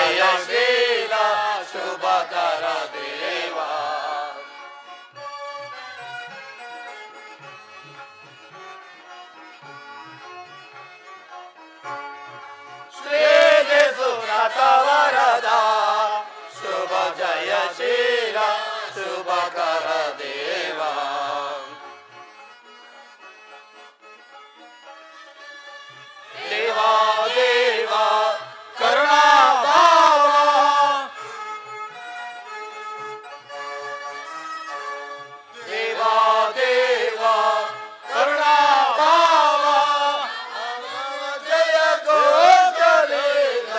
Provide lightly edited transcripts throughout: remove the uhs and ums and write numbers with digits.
ಜಯಶೀಲ ಶುಭಕರ ದೇವ. ಶ್ರೀ ಸುರತ ವರದ ಶುಭ ಜಯಶೀಲ ಶುಭಕರ ದೇವ. ದೇವಾ ದೇವ ಕರುಣಾ ಭಾವ, ದೇವಾ ದೇವ ಕರುಣಾ ಭಾವ, ಜಯ ಗೋಚಲೇನ.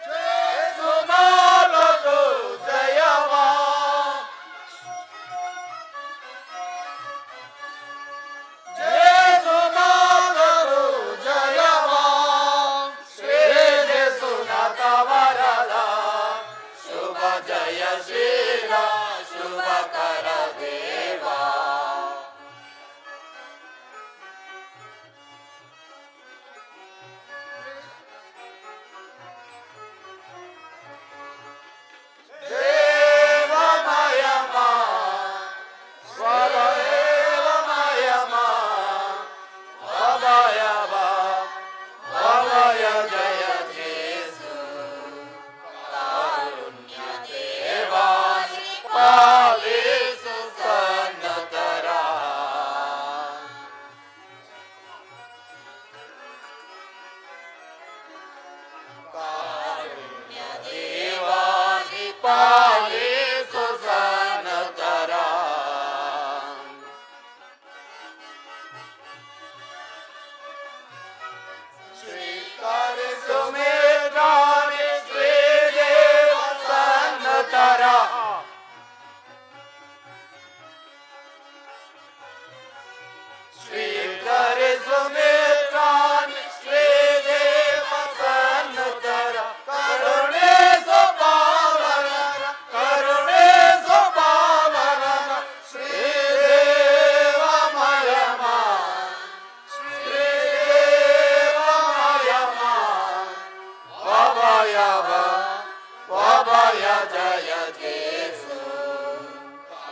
ಜಯ ಸುಮಾಲತು ಜಯವಾ, ಜಯಶೀಲ ಶುಭಕರ ದೇವ. ದೇವಮಯಮ ಸ್ವದೇವಮಯಮ ಅಭಯವ ಅಭಯ ಜಯ ಜೇಸು ಕಾರುಣ್ಯ ದೇವ ಪಾಲಿಸು ಸನ್ನತರ. ಕಾರುಣ್ಯ ದೇವ ಪಾಲಿಸು ಸನ್ನತರ. ಸ್ವೀಕರಿಸು ಮೇರಾಣಿ ಶ್ರೀದೇವ ಸನ್ನತರ. ಸ್ವೀಕರಿಸು ಮೇರಾಣಿ ಶ್ರೀದೇವ ಸನ್ನತರ. ಕರುಣಿಸು ಪಾವನರ ಕರುಣಿಸು ಪಾವನರ ಶ್ರೀದೇವ ಮಯಮ ಶ್ರೀದೇವ ಮಯಮ ಅಭಯವ ಅಭಯ ಜಯ ಜೇಸು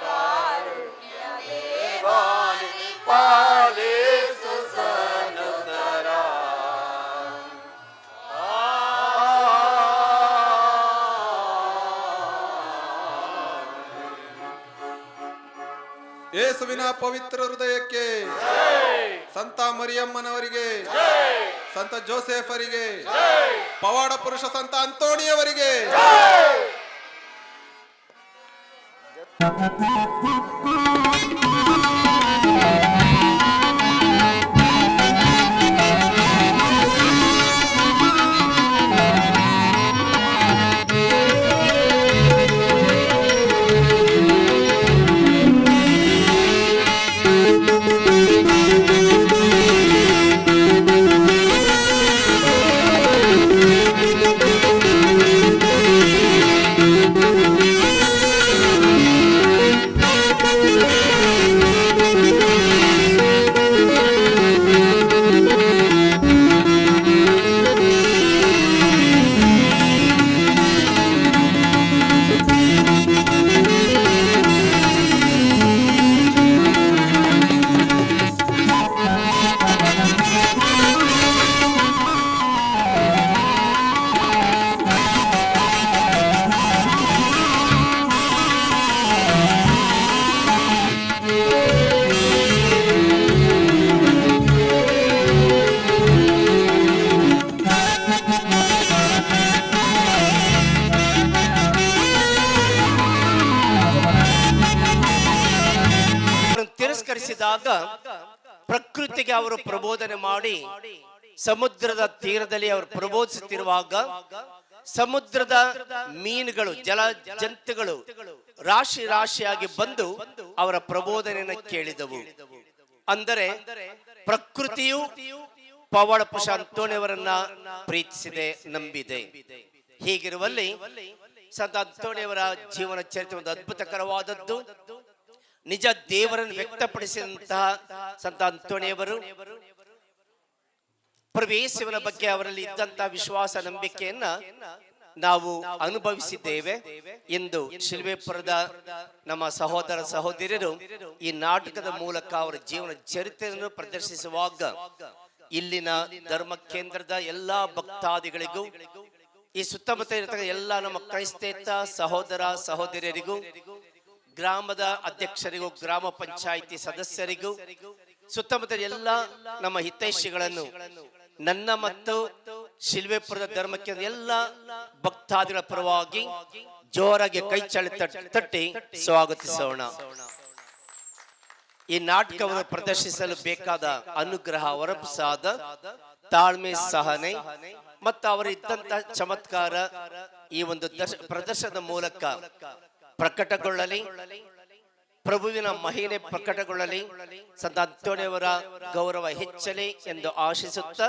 ಕಾರುಣ್ಯ ದೇವಾನಿ ಪಾಲಿಸು ಸನ್ನತರ. ಯೇಸುವಿನ ಪವಿತ್ರ ಹೃದಯಕ್ಕೆ, ಸಂತ ಮರಿಯಮ್ಮನವರಿಗೆ, ಸಂತ ಜೋಸೆಫರಿಗೆ, ಪವಾಡ ಪುರುಷ ಸಂತ ಅಂತೋಣಿಯವರಿಗೆ, ತಿರಸ್ಕರಿಸಿದಾಗ ಪ್ರಕೃತಿಗೆ ಅವರು ಪ್ರಬೋಧನೆ ಮಾಡಿ ಸಮುದ್ರದ ತೀರದಲ್ಲಿ ಅವರು ಪ್ರಬೋಧಿಸುತ್ತಿರುವಾಗ ಸಮುದ್ರದ ಮೀನುಗಳು ಜಲ ಜಂತುಗಳು ರಾಶಿ ರಾಶಿಯಾಗಿ ಬಂದು ಅವರ ಪ್ರಬೋಧನೆಯನ್ನು ಕೇಳಿದವು. ಅಂದರೆ ಪ್ರಕೃತಿಯು ಪವಾಡ ಪುರುಷ ಅಂತೋಣಿಯವರನ್ನ ಪ್ರೀತಿಸಿದೆ, ನಂಬಿದೆ. ಹೀಗಿರುವಲ್ಲಿ ಸಂತ ಅಂತೋಣಿಯವರ ಜೀವನ ಚರಿತ್ರೆ ಒಂದು ಅದ್ಭುತಕರವಾದದ್ದು. ನಿಜ ದೇವರನ್ನು ವ್ಯಕ್ತಪಡಿಸಿದಂತಹ ಸಂತ ಅಂತೋಣಿಯವರು ಪ್ರಭು ಯೇಸುವಿನ ಬಗ್ಗೆ ಅವರಲ್ಲಿ ಇದ್ದಂತ ವಿಶ್ವಾಸ ನಂಬಿಕೆಯನ್ನ ನಾವು ಅನುಭವಿಸಿದ್ದೇವೆ ಎಂದು ಶಿಲ್ವೆಪುರದ ನಮ್ಮ ಸಹೋದರ ಸಹೋದರಿಯರು ಈ ನಾಟಕದ ಮೂಲಕ ಅವರ ಜೀವನ ಚರಿತ್ರೆಯನ್ನು ಪ್ರದರ್ಶಿಸುವಾಗ ಇಲ್ಲಿನ ಧರ್ಮ ಕೇಂದ್ರದ ಎಲ್ಲಾ ಭಕ್ತಾದಿಗಳಿಗೂ ಈ ಸುತ್ತಮುತ್ತ ಇರತಕ್ಕ ಎಲ್ಲ ನಮ್ಮ ಕ್ರೈಸ್ತೇತರ ಸಹೋದರ ಸಹೋದರಿಯರಿಗೂ ಗ್ರಾಮದ ಅಧ್ಯಕ್ಷರಿಗೂ ಗ್ರಾಮ ಪಂಚಾಯಿತಿ ಸದಸ್ಯರಿಗೂ ಸುತ್ತಮುತ್ತ ಎಲ್ಲ ನಮ್ಮ ಹಿತೈಷಿಗಳನ್ನು ನನ್ನ ಮತ್ತು ಶಿಲ್ವೆಪುರದ ಧರ್ಮಕ್ಕೆ ಎಲ್ಲ ಭಕ್ತಾದಿಗಳ ಪರವಾಗಿ ಜೋರಾಗಿ ಕೈ ಚಳಿ ತಟ್ಟಿ ಸ್ವಾಗತಿಸೋಣ. ಈ ನಾಟಕವನ್ನು ಪ್ರದರ್ಶಿಸಲು ಬೇಕಾದ ಅನುಗ್ರಹ ವರಪ್ರಸಾದ, ತಾಳ್ಮೆ, ಸಹನೆ ಮತ್ತು ಅವರಿದ್ದಂತ ಚಮತ್ಕಾರ ಈ ಒಂದು ಪ್ರದರ್ಶನದ ಮೂಲಕ ಪ್ರಕಟಗೊಳ್ಳಲಿ, ಪ್ರಭುವಿನ ಮಹಿಮೆ ಪ್ರಕಟಗೊಳ್ಳಲಿ, ಸಂತ ಅಂತೋಣಿಯವರ ಗೌರವ ಹೆಚ್ಚಲಿ ಎಂದು ಆಶಿಸುತ್ತಾ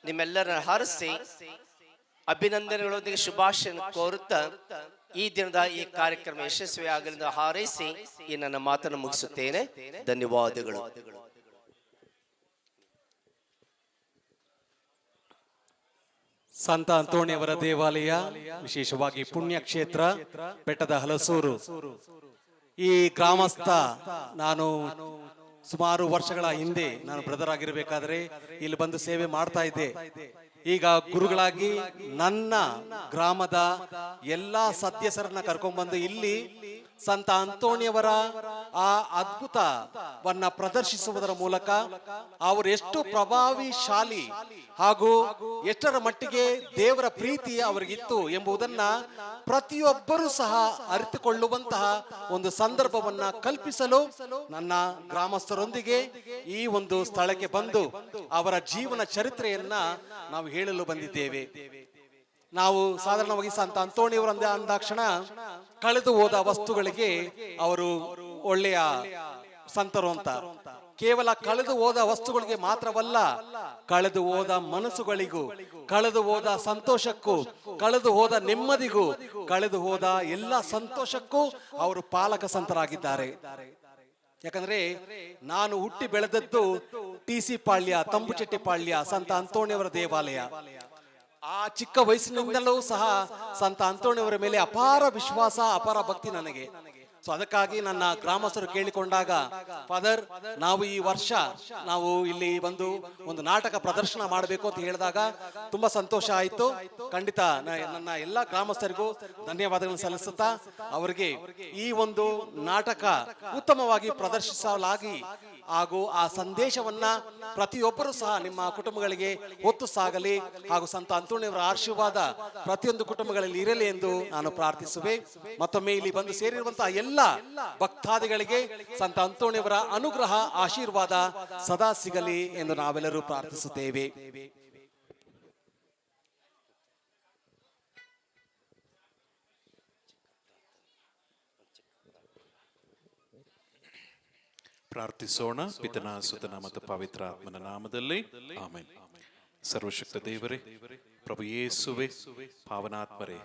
ನಿಮ್ಮೆಲ್ಲರನ್ನ ಹಾರಿಸಿ ಅಭಿನಂದನೆಗಳೊಂದಿಗೆ ಶುಭಾಶಯ ಕೋರುತ್ತಾ ಈ ದಿನದ ಈ ಕಾರ್ಯಕ್ರಮ ಯಶಸ್ವಿಯಾಗಲೆಂದು ಹಾರೈಸಿ ಈ ನನ್ನ ಮಾತನ್ನು ಮುಗಿಸುತ್ತೇನೆ. ಧನ್ಯವಾದಗಳು. ಸಂತ ಅಂತೋಣಿಯವರ ದೇವಾಲಯ, ವಿಶೇಷವಾಗಿ ಪುಣ್ಯಕ್ಷೇತ್ರ ಬೆಟ್ಟದ ಹಲಸೂರು. ಈ ಗ್ರಾಮಸ್ಥ ನಾನು ಸುಮಾರು ವರ್ಷಗಳ ಹಿಂದೆ ನಾನು ಬ್ರದರ್ ಆಗಿರಬೇಕಾದ್ರೆ ಇಲ್ಲಿ ಬಂದು ಸೇವೆ ಮಾಡ್ತಾ ಇದ್ದೆ. ಈಗ ಗುರುಗಳಾಗಿ ನನ್ನ ಗ್ರಾಮದ ಎಲ್ಲಾ ಸದಸ್ಯರನ್ನ ಕರ್ಕೊಂಡ್ಬಂದು ಇಲ್ಲಿ ಸಂತ ಅಂತೋಣಿಯವರ ಆ ಅದ್ಭುತವನ್ನ ಪ್ರದರ್ಶಿಸುವುದರ ಮೂಲಕ ಅವರು ಎಷ್ಟು ಪ್ರಭಾವಿಶಾಲಿ ಹಾಗೂ ಎಷ್ಟರ ಮಟ್ಟಿಗೆ ದೇವರ ಪ್ರೀತಿ ಅವರಿಗಿತ್ತು ಎಂಬುದನ್ನ ಪ್ರತಿಯೊಬ್ಬರೂ ಸಹ ಅರಿತುಕೊಳ್ಳುವಂತಹ ಒಂದು ಸಂದರ್ಭವನ್ನ ಕಲ್ಪಿಸಲು ನನ್ನ ಗ್ರಾಮಸ್ಥರೊಂದಿಗೆ ಈ ಒಂದು ಸ್ಥಳಕ್ಕೆ ಬಂದು ಅವರ ಜೀವನ ಚರಿತ್ರೆಯನ್ನ ನಾವು ಹೇಳಲು ಬಂದಿದ್ದೇವೆ. ನಾವು ಸಾಧಾರಣವಾಗಿ ಸಂತ ಅಂತೋಣಿಯವರು ಅಂದಾಕ್ಷಣ ಕಳೆದು ಹೋದ ವಸ್ತುಗಳಿಗೆ ಅವರು ಒಳ್ಳೆಯ ಸಂತರು ಅಂತ. ಕೇವಲ ಕಳೆದು ಹೋದ ವಸ್ತುಗಳಿಗೆ ಮಾತ್ರವಲ್ಲ, ಕಳೆದು ಹೋದ ಮನಸ್ಸುಗಳಿಗೂ, ಕಳೆದು ಹೋದ ಸಂತೋಷಕ್ಕೂ, ಕಳೆದು ಹೋದ ನೆಮ್ಮದಿಗೂ, ಕಳೆದು ಹೋದ ಎಲ್ಲ ಸಂತೋಷಕ್ಕೂ ಅವರು ಪಾಲಕ ಸಂತರಾಗಿದ್ದಾರೆ. ಯಾಕಂದ್ರೆ ನಾನು ಹುಟ್ಟಿ ಬೆಳೆದದ್ದು TC ಪಾಳ್ಯ, ತಂಬುಚೆಟ್ಟಿ ಪಾಳ್ಯ, ಸಂತ ಅಂತೋಣಿಯವರ ದೇವಾಲಯ. ಆ ಚಿಕ್ಕ ವಯಸ್ಸಿನಿಂದಲೂ ಸಹ ಸಂತ ಅಂತೋಣಿಯವರ ಮೇಲೆ ಅಪಾರ ವಿಶ್ವಾಸ, ಅಪಾರ ಭಕ್ತಿ ನನಗೆ. ಸೊ ಅದಕ್ಕಾಗಿ ನನ್ನ ಗ್ರಾಮಸ್ಥರು ಕೇಳಿಕೊಂಡಾಗ, ಫಾದರ್ ನಾವು ಈ ವರ್ಷ ನಾವು ಇಲ್ಲಿ ಬಂದು ಒಂದು ನಾಟಕ ಪ್ರದರ್ಶನ ಮಾಡಬೇಕು ಅಂತ ಹೇಳಿದಾಗ ತುಂಬಾ ಸಂತೋಷ ಆಯಿತು. ಖಂಡಿತ ನನ್ನ ಎಲ್ಲ ಗ್ರಾಮಸ್ಥರಿಗೂ ಧನ್ಯವಾದಗಳನ್ನು ಸಲ್ಲಿಸುತ್ತಾ ಅವರಿಗೆ ಈ ಒಂದು ನಾಟಕ ಉತ್ತಮವಾಗಿ ಪ್ರದರ್ಶಿಸಲಾಗಿ ಹಾಗೂ ಆ ಸಂದೇಶವನ್ನ ಪ್ರತಿಯೊಬ್ಬರೂ ಸಹ ನಿಮ್ಮ ಕುಟುಂಬಗಳಿಗೆ ಹೊತ್ತು ಸಾಗಲಿ ಹಾಗೂ ಸಂತ ಅಂತೋಣಿಯವರ ಆಶೀರ್ವಾದ ಪ್ರತಿಯೊಂದು ಕುಟುಂಬಗಳಲ್ಲಿ ಇರಲಿ ಎಂದು ನಾನು ಪ್ರಾರ್ಥಿಸುವೆ. ಮತ್ತೊಮ್ಮೆ ಇಲ್ಲಿ ಬಂದು ಸೇರಿರುವಂತಹ ಎಲ್ಲ ಭಕ್ತಾದಿಗಳಿಗೆ ಸಂತ ಅಂತೋಣಿಯವರ ಅನುಗ್ರಹ ಆಶೀರ್ವಾದ ಸದಾ ಸಿಗಲಿ ಎಂದು ನಾವೆಲ್ಲರೂ ಪ್ರಾರ್ಥಿಸುತ್ತೇವೆ. ಪ್ರಾರ್ಥಿಸೋಣ. ಪಿತನ ಸುತನ ಮತ್ತು ಪವಿತ್ರ ಆತ್ಮನ ನಾಮದಲ್ಲಿ ಆಮೆನ್. ಸರ್ವಶಕ್ತ ದೇವರೇ, ಪ್ರಭು ಯೇಸುವೆ, ಪಾವನಾತ್ಮರೇ,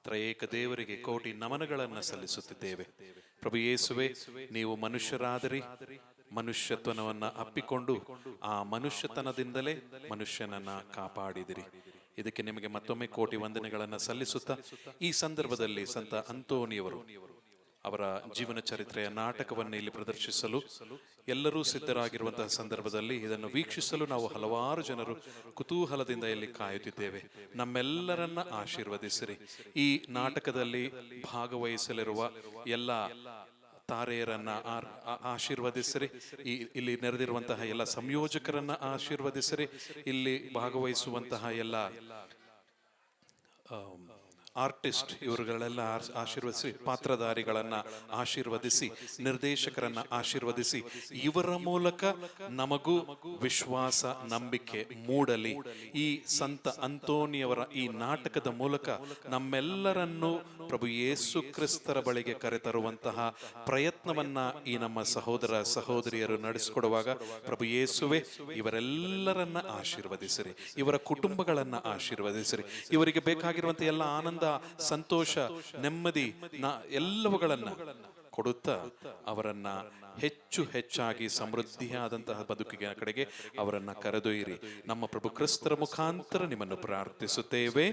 ತ್ರಯೇಕ ದೇವರಿಗೆ ಕೋಟಿ ನಮನಗಳನ್ನು ಸಲ್ಲಿಸುತ್ತಿದ್ದೇವೆ. ಪ್ರಭು ಯೇಸುವೆ, ನೀವು ಮನುಷ್ಯರಾದರಿ, ಮನುಷ್ಯತ್ವನವನ್ನ ಅಪ್ಪಿಕೊಂಡು ಆ ಮನುಷ್ಯತನದಿಂದಲೇ ಮನುಷ್ಯನನ್ನ ಕಾಪಾಡಿದಿರಿ. ಇದಕ್ಕೆ ನಿಮಗೆ ಮತ್ತೊಮ್ಮೆ ಕೋಟಿ ವಂದನೆಗಳನ್ನು ಸಲ್ಲಿಸುತ್ತಾ ಈ ಸಂದರ್ಭದಲ್ಲಿ ಸಂತ ಅಂತೋಣಿಯವರು ಅವರ ಜೀವನ ಚರಿತ್ರೆಯ ನಾಟಕವನ್ನು ಇಲ್ಲಿ ಪ್ರದರ್ಶಿಸಲು ಎಲ್ಲರೂ ಸಿದ್ಧರಾಗಿರುವಂತಹ ಸಂದರ್ಭದಲ್ಲಿ ಇದನ್ನು ವೀಕ್ಷಿಸಲು ನಾವು ಹಲವಾರು ಜನರು ಕುತೂಹಲದಿಂದ ಇಲ್ಲಿ ಕಾಯುತ್ತಿದ್ದೇವೆ. ನಮ್ಮೆಲ್ಲರನ್ನ ಆಶೀರ್ವದಿಸಿರಿ. ಈ ನಾಟಕದಲ್ಲಿ ಭಾಗವಹಿಸಲಿರುವ ಎಲ್ಲ ತಾರೆಯರನ್ನ ಆಶೀರ್ವದಿಸಿರಿ. ಇಲ್ಲಿ ನೆರೆದಿರುವಂತಹ ಎಲ್ಲ ಸಂಯೋಜಕರನ್ನ ಆಶೀರ್ವದಿಸಿರಿ. ಇಲ್ಲಿ ಭಾಗವಹಿಸುವಂತಹ ಎಲ್ಲ ಆರ್ಟಿಸ್ಟ್ ಇವರುಗಳೆಲ್ಲ ಆಶೀರ್ವದಿಸಿ, ಪಾತ್ರಧಾರಿಗಳನ್ನ ಆಶೀರ್ವದಿಸಿ, ನಿರ್ದೇಶಕರನ್ನ ಆಶೀರ್ವದಿಸಿ, ಇವರ ಮೂಲಕ ನಮಗೂ ವಿಶ್ವಾಸ ನಂಬಿಕೆ ಮೂಡಲಿ. ಈ ಸಂತ ಅಂತೋಣಿಯವರ ಈ ನಾಟಕದ ಮೂಲಕ ನಮ್ಮೆಲ್ಲರನ್ನೂ ಪ್ರಭು ಯೇಸು ಕ್ರಿಸ್ತರ ಬಳಿಗೆ ಕರೆತರುವಂತಹ ಪ್ರಯತ್ನವನ್ನ ಈ ನಮ್ಮ ಸಹೋದರ ಸಹೋದರಿಯರು ನಡೆಸಿಕೊಡುವಾಗ ಪ್ರಭು ಯೇಸುವೆ ಇವರೆಲ್ಲರನ್ನ ಆಶೀರ್ವದಿಸಿರಿ, ಇವರ ಕುಟುಂಬಗಳನ್ನ ಆಶೀರ್ವದಿಸಿರಿ. ಇವರಿಗೆ ಬೇಕಾಗಿರುವಂತಹ ಎಲ್ಲ ಆನಂದ, ಸಂತೋಷ, ನೆಮ್ಮದಿ ಎಲ್ಲವುಗಳನ್ನ ಕೊಡುತ್ತಾ ಅವರನ್ನ ಹೆಚ್ಚು ಹೆಚ್ಚಾಗಿ ಸಮೃದ್ಧಿಯಾದಂತಹ ಬದುಕಿನ ಕಡೆಗೆ ಅವರನ್ನ ಕರೆದೊಯ್ಯಿರಿ. ನಮ್ಮ ಪ್ರಭು ಕ್ರಿಸ್ತರ ಮುಖಾಂತರ ನಿಮ್ಮನ್ನು ಪ್ರಾರ್ಥಿಸುತ್ತೇವೆ.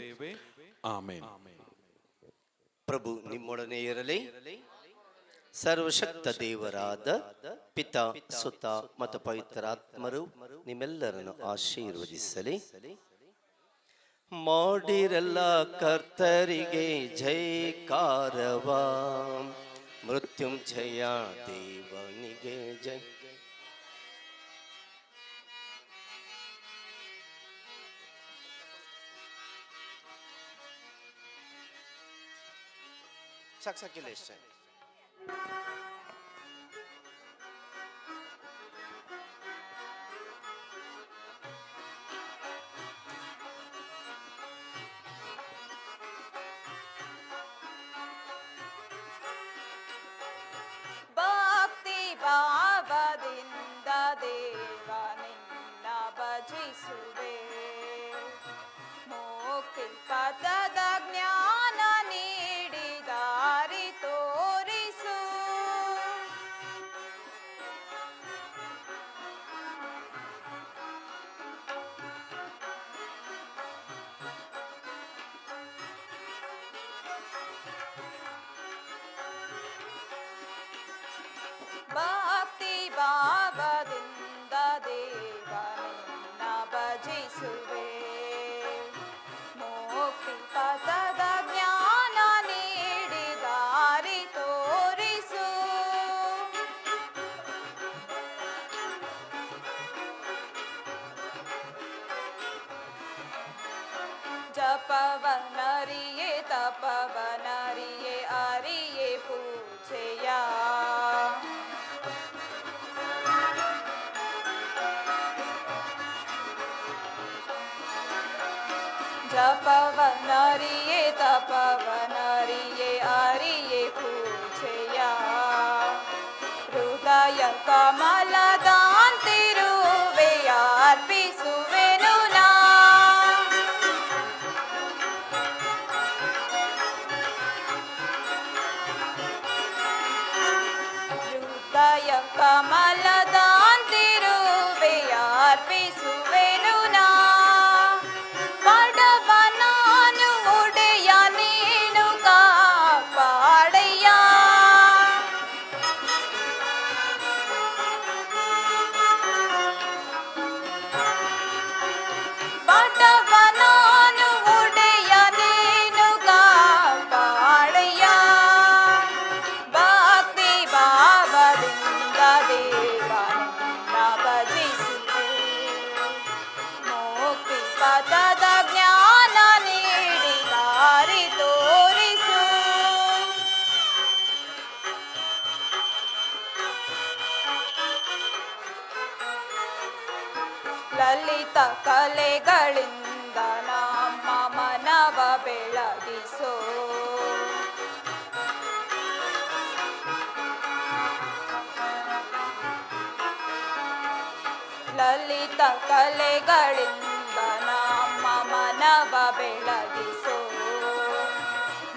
ಆಮೇನ್. ಪ್ರಭು ನಿಮ್ಮೊಡನೆ ಇರಲಿ. ಸರ್ವಶಕ್ತ ದೇವರಾದ ಪಿತಾ, ಸುತ ಮತ್ತು ಪವಿತ್ರಾತ್ಮರು ನಿಮ್ಮೆಲ್ಲರನ್ನು ಆಶೀರ್ವದಿಸಲಿ. ಮಾಡಿರಲ್ಲ ಕರ್ತರಿಗೆ ಜಯಕಾರವ, ಮೃತ್ಯುಂಜಯ ದೇವನಿಗೆ ಜಯ. ಸಾಕಿಲ್ಲ ಇಷ್ಟ. ಭಕ್ತಿ ಭಾವದಿಂದ ದೇವ ನಿನ್ನ ಭಜಿಸುವೆ, ಮುಕ್ತಿ ಪಥದ ಜ್ಞಾನ ನೀಡಿ ದಾರಿ ತೋರಿಸು. ಭಕ್ತಿ ಭಾವದಿಂದ ದೇವ ನಿನ್ನ ಭಜಿಸುವೆ, ಮುಕ್ತಿ ಪಥದ ಜ್ಞಾನ ನೀಡಿ ದಾರಿ ತೋರಿಸು. ಜಪವನರಿಯೇ ತಪವನರಿಯೇ ಅರಿಯೇ ಪೂಜೆಯ, ಜಪವನರಿಯೇ ತಪವನರಿಯೇ ಅರಿಯೇ ಪೂಜೆಯ. ಹೃದಯ ಕಮಲದಾಂತಿರುವೆ ಅರ್ಪಿಸುವೆನು ನಾ, ಹೃದಯ ಕಮಲದಾಂತಿರುವೆ ಅರ್ಪಿಸುವೆನು ನಾ. ಬಡವನಾನು ಒಡೆಯ ನೀನು ಕಾಪಾಡೆಯ, ಬಡವನಾನು ಒಡೆಯ ನೀನು ಕಾಪಾಡೆಯ. ಭಕ್ತಿ ಭಾವದಿಂದ ದೇವ ನಿನ್ನ ಭಜಿಸುವೆ, ಮುಕ್ತಿ ಪಥದ ಜ್ಞಾನ ನೀಡಿ ದಾರಿ ತೋರಿಸು. ಲಲಿತ ಕಲೆಗಳಿಂದ ನಮ್ಮ ಮನವ ಬೆಳಗಿಸೋ, ಲಲಿತ ಕಲೆಗಳಿಂದ ನಮ್ಮ ಮನವ ಬೆಳಗಿಸೋ.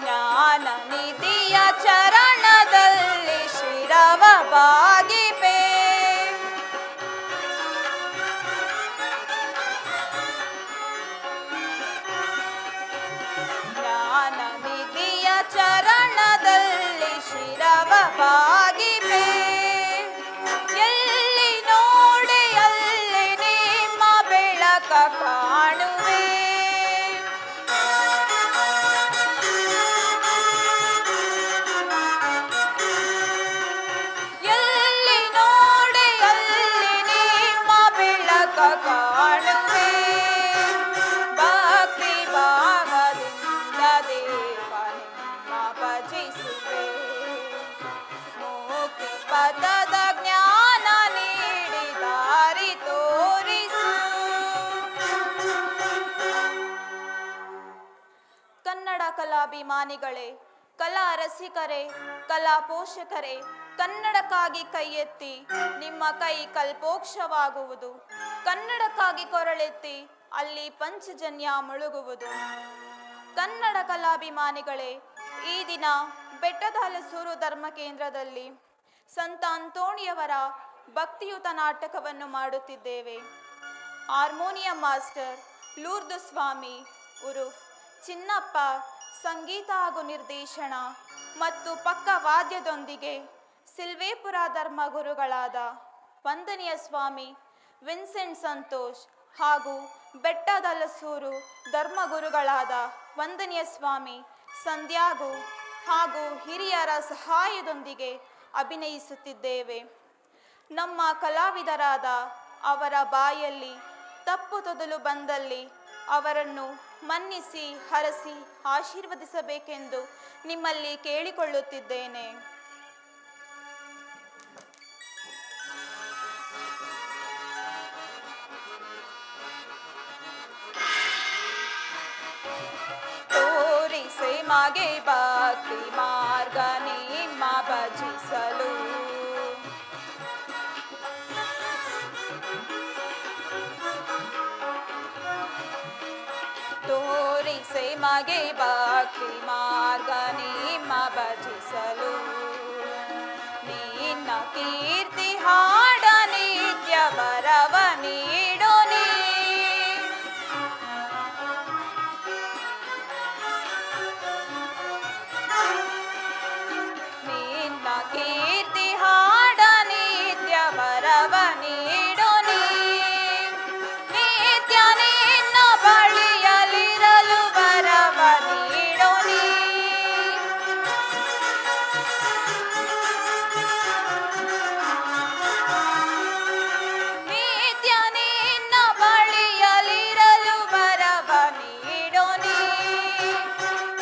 ಜ್ಞಾನ ನಿಧಿಯ ಚರಣದಲ್ಲಿ ಶಿರವ ಬಾಗಿಪೆ, ಜ್ಞಾನ ನಿಧಿಯ ಚರಣದಲ್ಲಿ ಶಿರವ ಬಾಗಿಪೆ. ಎಲ್ಲಿ ನೋಡಿ ಅಲ್ಲಿ ನಿಮ್ಮ ಬೆಳಕ ಕಾಣುವೆ, ಎಲ್ಲಿ ನೋಡಿ ಅಲ್ಲಿ ನಿಮ್ಮ ಬೆಳಕ ಕಾಣುವೆ. ಭಕ್ತಿ ಭಾವದಿಂದ ದೇವ ನಿನ್ನ ಭಜಿಸುವೆ, ಮುಕ್ತಿ ಪಥದ ಜ್ಞಾನ ನೀಡಿ ದಾರಿ ತೋರಿಸು. ಕನ್ನಡ ಕಲಾಭಿಮಾನಿಗಳೇ, ಕಲಾ ರಸಿಕರೇ, ಕಲಾ ಪೋಷಕರೇ, ಕನ್ನಡಕ್ಕಾಗಿ ಕೈ ಎತ್ತಿ, ನಿಮ್ಮ ಕೈ ಕಲ್ಪೋಕ್ಷವಾಗುವುದು. ಕನ್ನಡಕ್ಕಾಗಿ ಕೊರಳೆತ್ತಿ, ಅಲ್ಲಿ ಪಂಚಜನ್ಯ ಮುಳುಗುವುದು. ಕನ್ನಡ ಕಲಾಭಿಮಾನಿಗಳೇ, ಈ ದಿನ ಬೆಟ್ಟದ ಹಲಸೂರು ಧರ್ಮ ಕೇಂದ್ರದಲ್ಲಿ ಸಂತ ಅಂತೋಣಿಯವರ ಭಕ್ತಿಯುತ ನಾಟಕವನ್ನು ಮಾಡುತ್ತಿದ್ದೇವೆ. ಹಾರ್ಮೋನಿಯಂ ಮಾಸ್ಟರ್ ಲೂರ್ದು ಸ್ವಾಮಿ ಉರುಫ್ ಚಿನ್ನಪ್ಪ ಸಂಗೀತ ಹಾಗೂ ನಿರ್ದೇಶನ ಮತ್ತು ಪಕ್ಕ ವಾದ್ಯದೊಂದಿಗೆ ಸಿಲ್ವೇಪುರ ಧರ್ಮ ಗುರುಗಳಾದ ವಂದನೀಯ ಸ್ವಾಮಿ ವಿನ್ಸೆಂಟ್ ಸಂತೋಷ್ ಹಾಗೂ ಬೆಟ್ಟದಲಸೂರು ಧರ್ಮಗುರುಗಳಾದ ವಂದನೀಯ ಸ್ವಾಮಿ ಸಂಧ್ಯಾಗು ಹಾಗೂ ಹಿರಿಯರ ಸಹಾಯದೊಂದಿಗೆ ಅಭಿನಯಿಸುತ್ತಿದ್ದೇವೆ. ನಮ್ಮ ಕಲಾವಿದರಾದ ಅವರ ಬಾಯಲ್ಲಿ ತಪ್ಪು ತೊದಲು ಬಂದಲ್ಲಿ ಅವರನ್ನು ಮನ್ನಿಸಿ ಹರಸಿ ಆಶೀರ್ವದಿಸಬೇಕೆಂದು ನಿಮ್ಮಲ್ಲಿ ಕೇಳಿಕೊಳ್ಳುತ್ತಿದ್ದೇನೆ. ತೋರಿಸೆ ಮಗೆ ಭಕ್ತಿ ಮಾರ್ಗ ನಿಮ್ಮ ಭಜಿಸಲು, ತೋರಿಸೆ ಮಗೆ ಭಕ್ತಿ ಮಾರ್ಗ ನಿಮ್ಮ ಭಜಿಸಲು, ನಿನ್ನ ಕೀರ್ತಿ ಹಾಡ ನಿತ್ಯ ವರವ ನೀಡೋ ನೀ, ನಿನ್ನ ಕೀರ್ತಿ ಹಾಡ ನಿತ್ಯ ವರವ ನೀಡೋ ನೀ, ನಿತ್ಯ ನಿನ್ನ ಬಳಿಯಲಿರಲು ವರವ ನೀಡೋ ನೀ, ನಿತ್ಯ ನಿನ್ನ ಬಳಿಯಲಿರಲು ವರವ ನೀಡೋ ನೀ,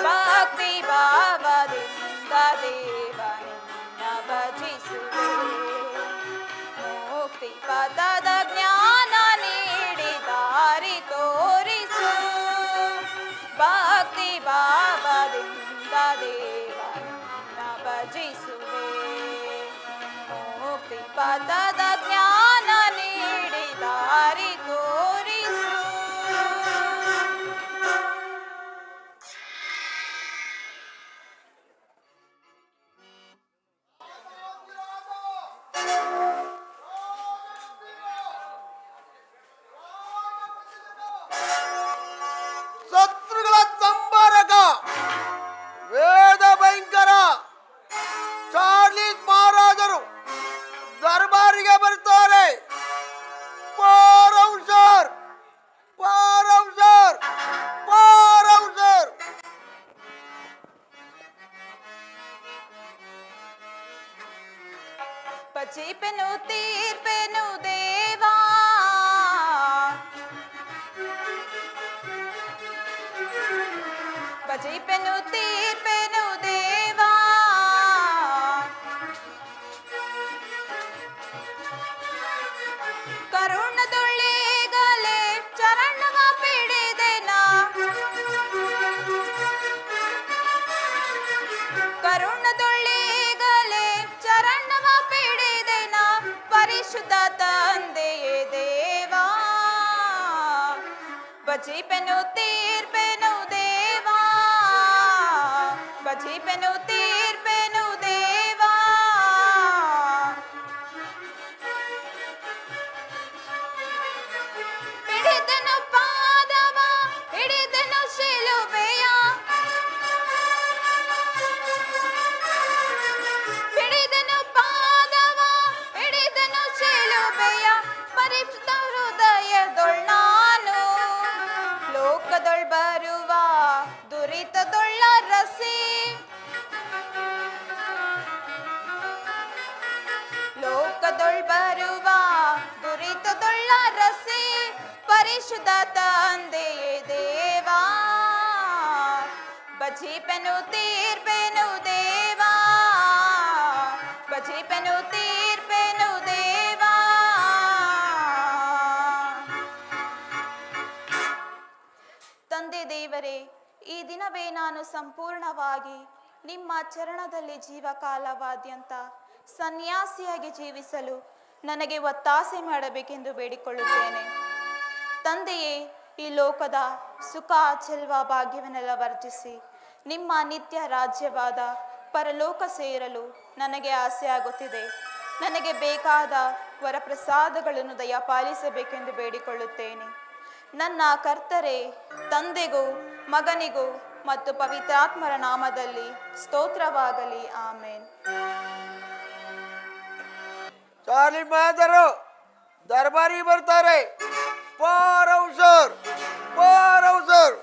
ಭಕ್ತಿ ಭಾವದಿಂದ ದೇವನನ್ನ ಭಜಿಸುವೆ, ಮುಕ್ತಿ ಪದದ ಜ್ಞಾನ ನೀಡಿ ದಾರಿ ತೋರಿಸು, ಭಕ್ತಿ ಭಾವದಿಂದ ದೇವನನ್ನ ಭಜಿಸುವೆ, ಮುಕ್ತಿ ಪದದ ಜ್ಞಾನ ನೀಡಿ ದಾರಿ ತೋರಿಸು. ಶತ್ರುಗಳ ಸಂಬಾರಕ ವೇದ ಭಯಂಕರ ಚಾರ್ಲಿಸ್ ಮಹಾರಾಜರು ದರ್ಬಾರಿಗೆ ಬರ್ತಾರೆ. ಪಾರೌಷರ್ ಪಾರೌಷರ್ ಪಾರೌಷರ್. ಪಚಿಪೆನು ತೀರ್ಪೆನು ದೇವಾ, ಪಚಿಪೆನು ತೀರ್ಪೆನು ದೇವಾ, ಕರುಣದೊಳ್ಳಿಗಲೇ ಚರಣವ ಪಿಡಿದೆನ, ಕರುಣದೊಳ್ಳಿಗಲೇ ಚರಣವ ಪಿಡಿದೆನ, ಪರಿಶುದ್ಧ ತಂದೆಯೇ ದೇವಾ, ಭಜಿಪೆನು ತೀರ್ಪೆನು ದೇವಾ, ಭಜಿಪೆನು ತೀರ್ಪೆನು ದೇವಾ, ಹಿಡಿದೆನು ಪಾದವ ಹಿಡಿದೆನು ಶಿಲುಬೆಯ, ಹಿಡಿದೆನು ಪಾದವ ಹಿಡಿದೆನು ಶಿಲುಬೆಯ, ಪರಿಶುದ್ಧ ಹೃದಯದೊಳ್ ನಾನು ಲೋಕದೊಳ್ ಬರುವ ದುರಿತದೊಳ್ಳ ರಸಿ, ಲೋಕದೊಳ್ ಬರುವ ದುರಿತದೊಳ್ಳ ರಸಿ, ಪರಿಶುದ್ಧ ತಂದೆಯೇ ದೇವಾ, ಭಜಿಪೆನು ತೀರ್ಪೆನು ದೇವಾ, ಭಜಿಪೆನು ತೀರ್ಪೆನು ದೇವಾ. ತಂದೆ ದೇವರೇ, ಈ ದಿನವೇ ನಾನು ಸಂಪೂರ್ಣವಾಗಿ ನಿಮ್ಮ ಚರಣದಲ್ಲಿ ಜೀವಕಾಲವಾದ್ಯಂತ ಸನ್ಯಾಸಿಯಾಗಿ ಜೀವಿಸಲು ನನಗೆ ಒತ್ತಾಸೆ ಮಾಡಬೇಕೆಂದು ಬೇಡಿಕೊಳ್ಳುತ್ತೇನೆ. ತಂದೆಯೇ, ಈ ಲೋಕದ ಸುಖ ಚೆಲ್ವ ಭಾಗ್ಯವನ್ನೆಲ್ಲ ವರ್ಜಿಸಿ ನಿಮ್ಮ ನಿತ್ಯ ರಾಜ್ಯವಾದ ಪರಲೋಕ ಸೇರಲು ನನಗೆ ಆಸೆ ಆಗುತ್ತಿದೆ. ನನಗೆ ಬೇಕಾದ ವರಪ್ರಸಾದಗಳನ್ನು ದಯಪಾಲಿಸಬೇಕೆಂದು ಬೇಡಿಕೊಳ್ಳುತ್ತೇನೆ. ನನ್ನ ಕರ್ತರೇ, ತಂದೆಗೂ ಮಗನಿಗೂ ಮತ್ತು ಪವಿತ್ರಾತ್ಮರ ನಾಮದಲ್ಲಿ ಸ್ತೋತ್ರವಾಗಲಿ. ಆಮೇನ್. ಚಾರ್ಲಿ ಮಹಾದರು ದರ್ಬಾರಿಗೆ ಬರ್ತಾರೆ. ಫಾರ್ ಔಸರ್, ಫಾರ್ ಔಸರ್.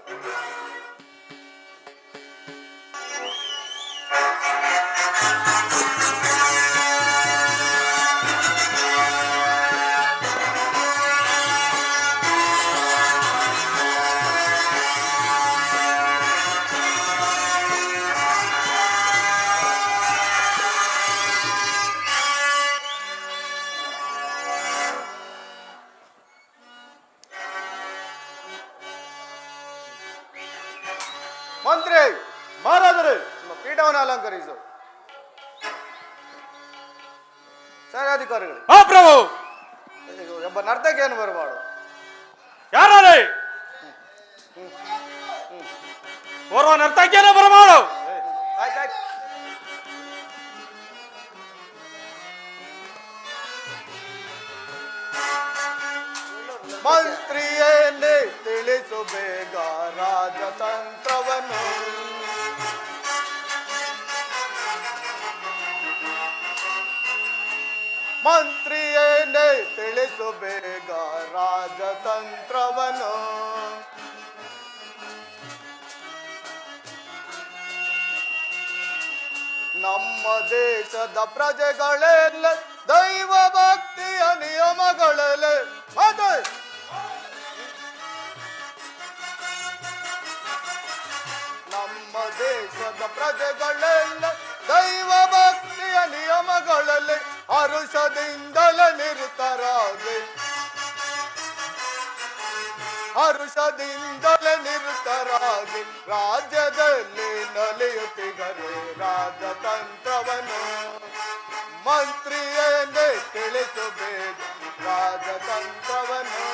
ಮಂತ್ರಿ ಮಹಾರಾಜರೇ, ನಿಮ್ಮ ಪೀಠವನ್ನು ಅಲಂಕರಿಸು. ಸೇನಾಧಿಕಾರಿಗಳು, ಹಾ ಪ್ರಭು. ಒಬ್ಬ ನರ್ತಕಿಯನ್ನು ಬರಬಾರ್ದು. ಯಾರೇ ಓರ್ವ ನರ್ತಕಿಯನ್ನು ಬರಮಾಡು. ಆಯ್ತಾಯ್ತು. ಮಂತ್ರಿಯೇನೆ ತಿಳಿಸು ಬೇಗ ರಾಜತಂತ್ರವನ್ನು. ಮಂತ್ರಿಯೇನೆ ತಿಳಿಸು ಬೇಗ ರಾಜತಂತ್ರವನ್ನು. ನಮ್ಮ ದೇಶದ ಪ್ರಜೆಗಳೆಲ್ಲ ದೈವ ಭಕ್ತಿಯ ನಿಯಮಗಳಲ್ಲಿ ಅದೇ ನಮ್ಮ ದೇಶದ ಪ್ರಜೆಗಳೆಲ್ಲ ದೈವ ಭಕ್ತಿಯ ನಿಯಮಗಳಲ್ಲಿ ಹರುಷದಿಂದಲೇ ನಿರತರಾಗಿ, ಹರುಷದಿಂದಲೇ ನಿರತರಾಗಿ ರಾಜ್ಯದಲ್ಲಿ ನಲಿಯುತ್ತಿಗರೆ ರಾಜತಂತ್ರವನ್ನು. ಮಂತ್ರಿಯನ್ನೇ ತಿಳಿಸಬೇಕು ರಾಜತಂತ್ರವನ್ನು.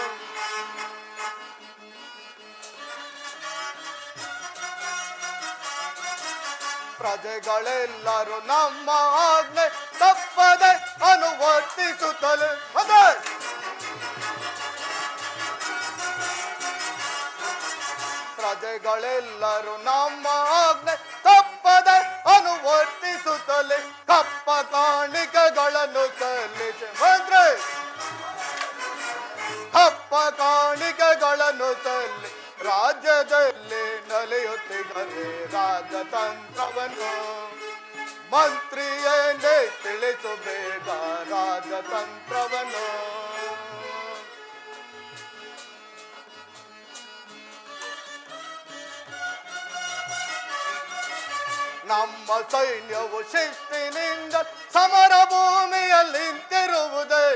ಪ್ರಜೆಗಳೆಲ್ಲರೂ ನಮ್ಮ ಆಜ್ಞೆ ತಪ್ಪದೆ ಅನುವರ್ತಿಸುತ್ತಲೇ ಅದೇ ಪ್ರಜೆಗಳೆಲ್ಲರೂ ನಮ್ಮ ಆಜ್ಞೆ ತಪ್ಪದೆ ಅನುವರ್ತಿಸುತ್ತಲೇ ಕಪ್ಪ ಕಾಣಿಕೆಗಳನ್ನು ಸಲ್ಲಿಸಿ ಮಂತ್ರಿ ಕಪ್ಪ ಕಾಣಿಕೆಗಳನ್ನು ಸಲ್ಲಿ ರಾಜ್ಯದಲ್ಲಿ ನಲಿಯುತ್ತಿಗರೆ ರಾಜತಂತ್ರವನ್ನು. ಮಂತ್ರಿಯೇನೇ ತಿಳಿಸು ಬೇಗ ರಾಜತಂತ್ರವನ್ನು. ನಮ್ಮ ಸೈನ್ಯವು ಶಿಸ್ತಿನಿಂದ ಸಮರ ಭೂಮಿಯಲ್ಲಿ ನಿಂತಿರುವುದೇ.